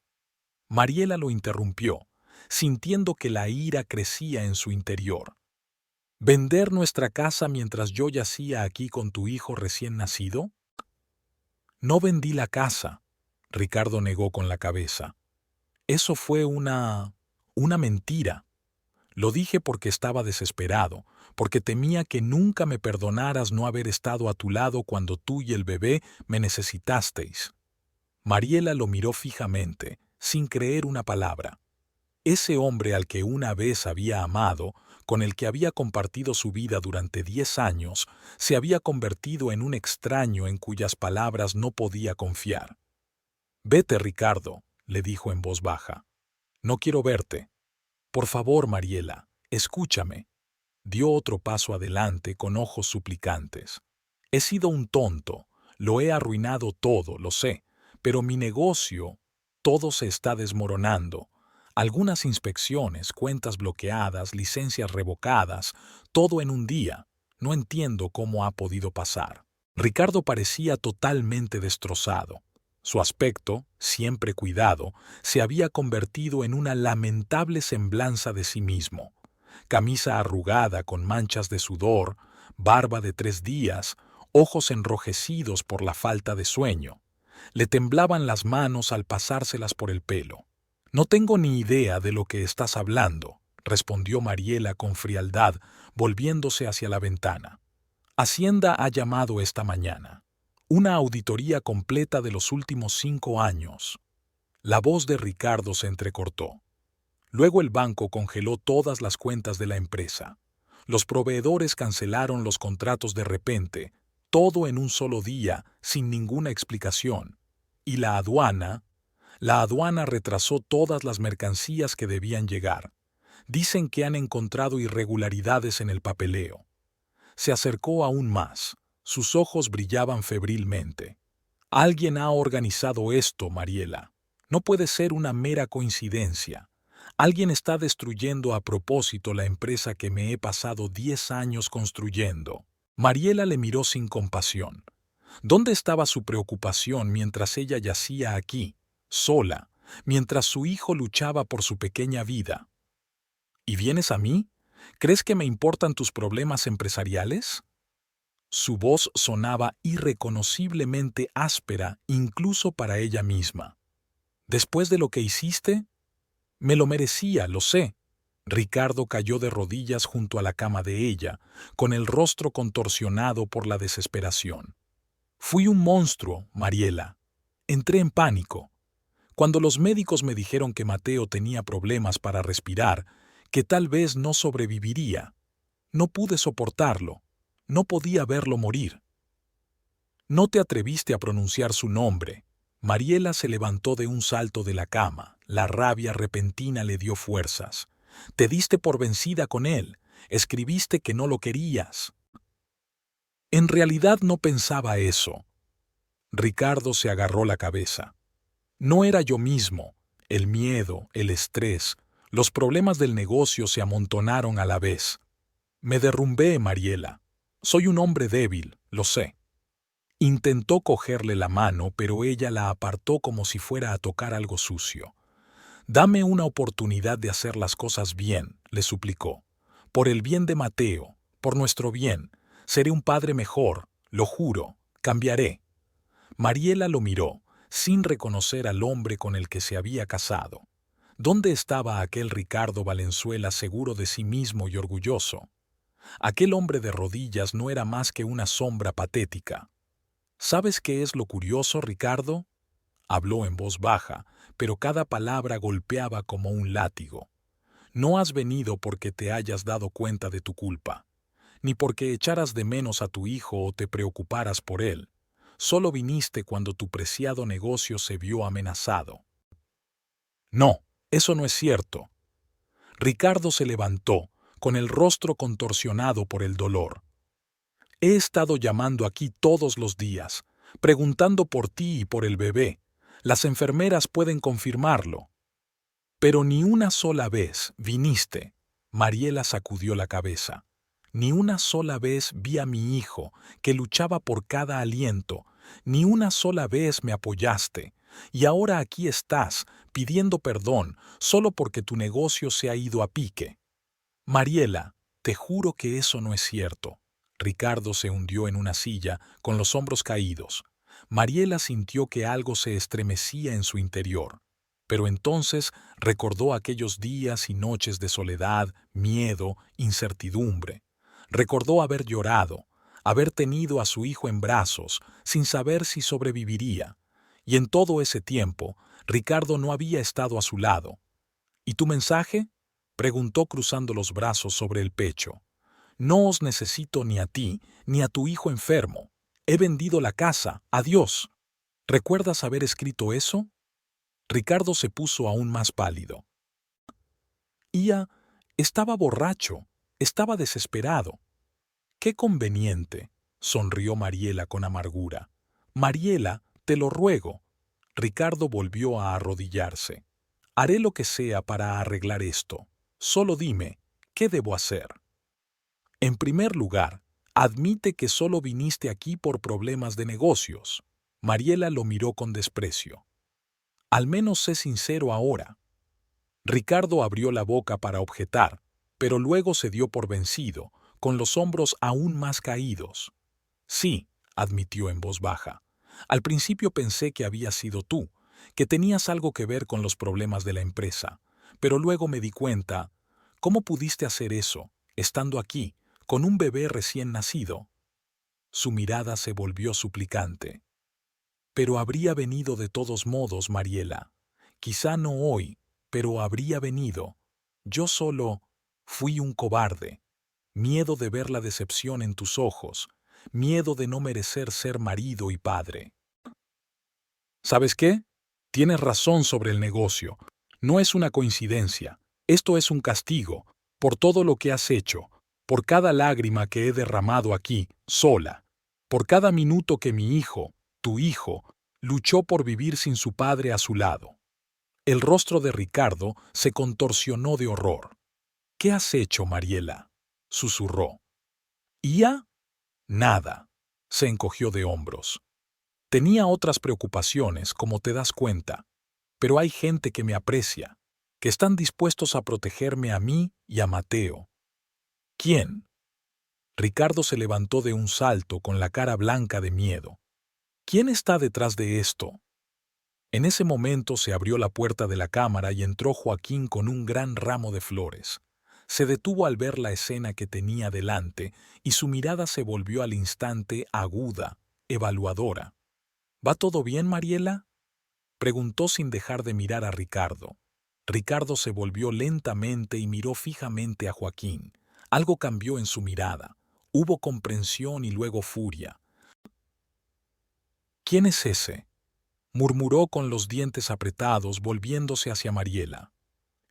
Mariela lo interrumpió, sintiendo que la ira crecía en su interior. ¿Vender nuestra casa mientras yo yacía aquí con tu hijo recién nacido? No vendí la casa, Ricardo negó con la cabeza. Eso fue una mentira. Lo dije porque estaba desesperado, porque temía que nunca me perdonaras no haber estado a tu lado cuando tú y el bebé me necesitasteis. Mariela lo miró fijamente, sin creer una palabra. Ese hombre al que una vez había amado, con el que había compartido su vida durante 10 años, se había convertido en un extraño en cuyas palabras no podía confiar. «Vete, Ricardo», le dijo en voz baja. «No quiero verte. Por favor, Mariela, escúchame». Dio otro paso adelante con ojos suplicantes. «He sido un tonto, lo he arruinado todo, lo sé, pero mi negocio, todo se está desmoronando. Algunas inspecciones, cuentas bloqueadas, licencias revocadas, todo en un día. No entiendo cómo ha podido pasar». Ricardo parecía totalmente destrozado. Su aspecto, siempre cuidado, se había convertido en una lamentable semblanza de sí mismo. Camisa arrugada con manchas de sudor, barba de 3 días, ojos enrojecidos por la falta de sueño. Le temblaban las manos al pasárselas por el pelo. «No tengo ni idea de lo que estás hablando», respondió Mariela con frialdad, volviéndose hacia la ventana. «Hacienda ha llamado esta mañana. Una auditoría completa de los últimos 5 años». La voz de Ricardo se entrecortó. Luego el banco congeló todas las cuentas de la empresa. Los proveedores cancelaron los contratos de repente, todo en un solo día, sin ninguna explicación. Y la aduana retrasó todas las mercancías que debían llegar. Dicen que han encontrado irregularidades en el papeleo. Se acercó aún más. Sus ojos brillaban febrilmente. «Alguien ha organizado esto, Mariela. No puede ser una mera coincidencia. Alguien está destruyendo a propósito la empresa que me he pasado 10 años construyendo». Mariela le miró sin compasión. ¿Dónde estaba su preocupación mientras ella yacía aquí, sola, mientras su hijo luchaba por su pequeña vida? ¿Y vienes a mí? ¿Crees que me importan tus problemas empresariales? Su voz sonaba irreconociblemente áspera incluso para ella misma. ¿Después de lo que hiciste? Me lo merecía, lo sé. Ricardo cayó de rodillas junto a la cama de ella, con el rostro contorsionado por la desesperación. Fui un monstruo, Mariela. Entré en pánico. Cuando los médicos me dijeron que Mateo tenía problemas para respirar, que tal vez no sobreviviría, no pude soportarlo. No podía verlo morir. No te atreviste a pronunciar su nombre. Mariela se levantó de un salto de la cama. La rabia repentina le dio fuerzas. Te diste por vencida con él. Escribiste que no lo querías. En realidad no pensaba eso. Ricardo se agarró la cabeza. No era yo mismo. El miedo, el estrés, los problemas del negocio se amontonaron a la vez. Me derrumbé, Mariela. Soy un hombre débil, lo sé. Intentó cogerle la mano, pero ella la apartó como si fuera a tocar algo sucio. Dame una oportunidad de hacer las cosas bien, le suplicó. Por el bien de Mateo, por nuestro bien. Seré un padre mejor, lo juro, cambiaré. Mariela lo miró, sin reconocer al hombre con el que se había casado. ¿Dónde estaba aquel Ricardo Valenzuela seguro de sí mismo y orgulloso? Aquel hombre de rodillas no era más que una sombra patética. ¿Sabes qué es lo curioso, Ricardo? Habló en voz baja, pero cada palabra golpeaba como un látigo. No has venido porque te hayas dado cuenta de tu culpa, ni porque echaras de menos a tu hijo o te preocuparas por él. Solo viniste cuando tu preciado negocio se vio amenazado. No, eso no es cierto. Ricardo se levantó, con el rostro contorsionado por el dolor. He estado llamando aquí todos los días, preguntando por ti y por el bebé. Las enfermeras pueden confirmarlo. Pero ni una sola vez viniste. Mariela sacudió la cabeza. Ni una sola vez vi a mi hijo, que luchaba por cada aliento. Ni una sola vez me apoyaste. Y ahora aquí estás, pidiendo perdón, solo porque tu negocio se ha ido a pique. Mariela, te juro que eso no es cierto. Ricardo se hundió en una silla, con los hombros caídos. Mariela sintió que algo se estremecía en su interior. Pero entonces recordó aquellos días y noches de soledad, miedo, incertidumbre. Recordó haber llorado, haber tenido a su hijo en brazos, sin saber si sobreviviría. Y en todo ese tiempo, Ricardo no había estado a su lado. ¿Y tu mensaje? Preguntó cruzando los brazos sobre el pecho. No os necesito ni a ti, ni a tu hijo enfermo. He vendido la casa, adiós. ¿Recuerdas haber escrito eso? Ricardo se puso aún más pálido. Ia estaba borracho, estaba desesperado. ¡Qué conveniente!, sonrió Mariela con amargura. Mariela, te lo ruego. Ricardo volvió a arrodillarse. Haré lo que sea para arreglar esto. Solo dime, ¿qué debo hacer? En primer lugar, admite que solo viniste aquí por problemas de negocios. Mariela lo miró con desprecio. Al menos sé sincero ahora. Ricardo abrió la boca para objetar, pero luego se dio por vencido, con los hombros aún más caídos. Sí, admitió en voz baja. Al principio pensé que había sido tú, que tenías algo que ver con los problemas de la empresa, pero luego me di cuenta. ¿Cómo pudiste hacer eso, estando aquí, con un bebé recién nacido? Su mirada se volvió suplicante. Pero habría venido de todos modos, Mariela. Quizá no hoy, pero habría venido. Yo solo fui un cobarde. Miedo de ver la decepción en tus ojos, miedo de no merecer ser marido y padre. ¿Sabes qué? Tienes razón sobre el negocio. No es una coincidencia. Esto es un castigo, por todo lo que has hecho, por cada lágrima que he derramado aquí, sola, por cada minuto que mi hijo, tu hijo, luchó por vivir sin su padre a su lado. El rostro de Ricardo se contorsionó de horror. ¿Qué has hecho, Mariela?, susurró. ¿Ya? Nada. Se encogió de hombros. Tenía otras preocupaciones, como te das cuenta, pero hay gente que me aprecia, que están dispuestos a protegerme a mí y a Mateo. ¿Quién? Ricardo se levantó de un salto con la cara blanca de miedo. ¿Quién está detrás de esto? En ese momento se abrió la puerta de la cámara y entró Joaquín con un gran ramo de flores. Se detuvo al ver la escena que tenía delante y su mirada se volvió al instante aguda, evaluadora. ¿Va todo bien, Mariela?, preguntó sin dejar de mirar a Ricardo. Ricardo se volvió lentamente y miró fijamente a Joaquín. Algo cambió en su mirada. Hubo comprensión y luego furia. ¿Quién es ese?, murmuró con los dientes apretados, volviéndose hacia Mariela.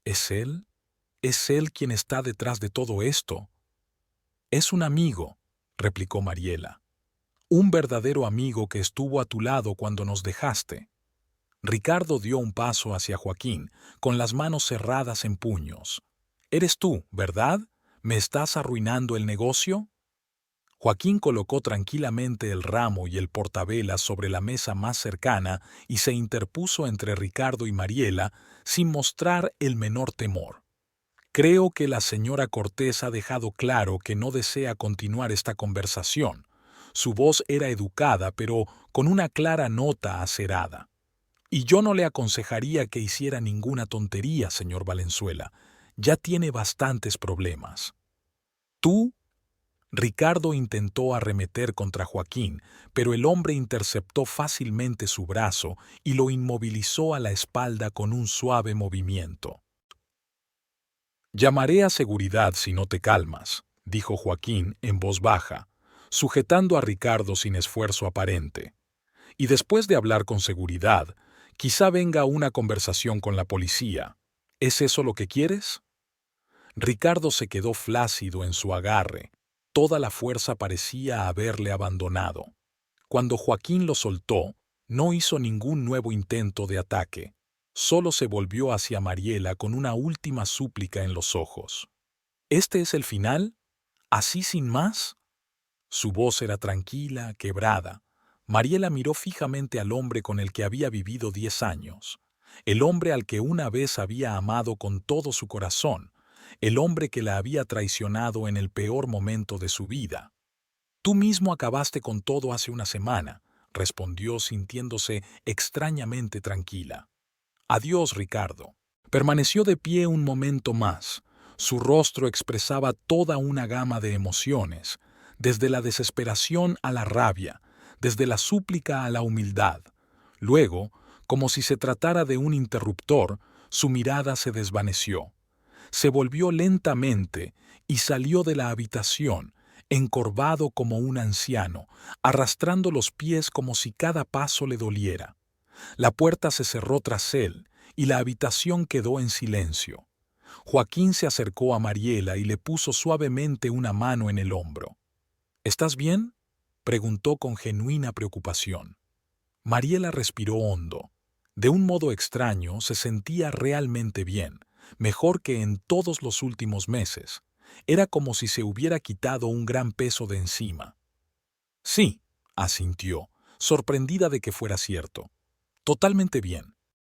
¿Es él? ¿Es él quien está detrás de todo esto? Es un amigo, replicó Mariela. Un verdadero amigo que estuvo a tu lado cuando nos dejaste. Ricardo dio un paso hacia Joaquín, con las manos cerradas en puños. «Eres tú, ¿verdad? ¿Me estás arruinando el negocio?» Joaquín colocó tranquilamente el ramo y el portavelas sobre la mesa más cercana y se interpuso entre Ricardo y Mariela sin mostrar el menor temor. «Creo que la señora Cortés ha dejado claro que no desea continuar esta conversación». Su voz era educada, pero con una clara nota acerada. «Y yo no le aconsejaría que hiciera ninguna tontería, señor Valenzuela. Ya tiene bastantes problemas». «¿Tú?» Ricardo intentó arremeter contra Joaquín, pero el hombre interceptó fácilmente su brazo y lo inmovilizó a la espalda con un suave movimiento. «Llamaré a seguridad si no te calmas», dijo Joaquín en voz baja, sujetando a Ricardo sin esfuerzo aparente. «Y después de hablar con seguridad, quizá venga una conversación con la policía. ¿Es eso lo que quieres?» Ricardo se quedó flácido en su agarre. Toda la fuerza parecía haberle abandonado. Cuando Joaquín lo soltó, no hizo ningún nuevo intento de ataque. Solo se volvió hacia Mariela con una última súplica en los ojos. «¿Este es el final? ¿Así sin más?» Su voz era tranquila, quebrada. Mariela miró fijamente al hombre con el que había vivido 10 años, el hombre al que una vez había amado con todo su corazón, el hombre que la había traicionado en el peor momento de su vida. «Tú mismo acabaste con todo hace una semana», respondió sintiéndose extrañamente tranquila. «Adiós, Ricardo». Permaneció de pie un momento más. Su rostro expresaba toda una gama de emociones, desde la desesperación a la rabia, desde la súplica a la humildad. Luego, como si se tratara de un interruptor, su mirada se desvaneció. Se volvió lentamente y salió de la habitación, encorvado como un anciano, arrastrando los pies como si cada paso le doliera. La puerta se cerró tras él y la habitación quedó en silencio. Joaquín se acercó a Mariela y le puso suavemente una mano en el hombro. «¿Estás bien?», preguntó con genuina preocupación. Mariela respiró hondo. De un modo extraño se sentía realmente bien, mejor que en todos los últimos meses. Era como si se hubiera quitado un gran peso de encima. «Sí», asintió, sorprendida de que fuera cierto. «Totalmente bien».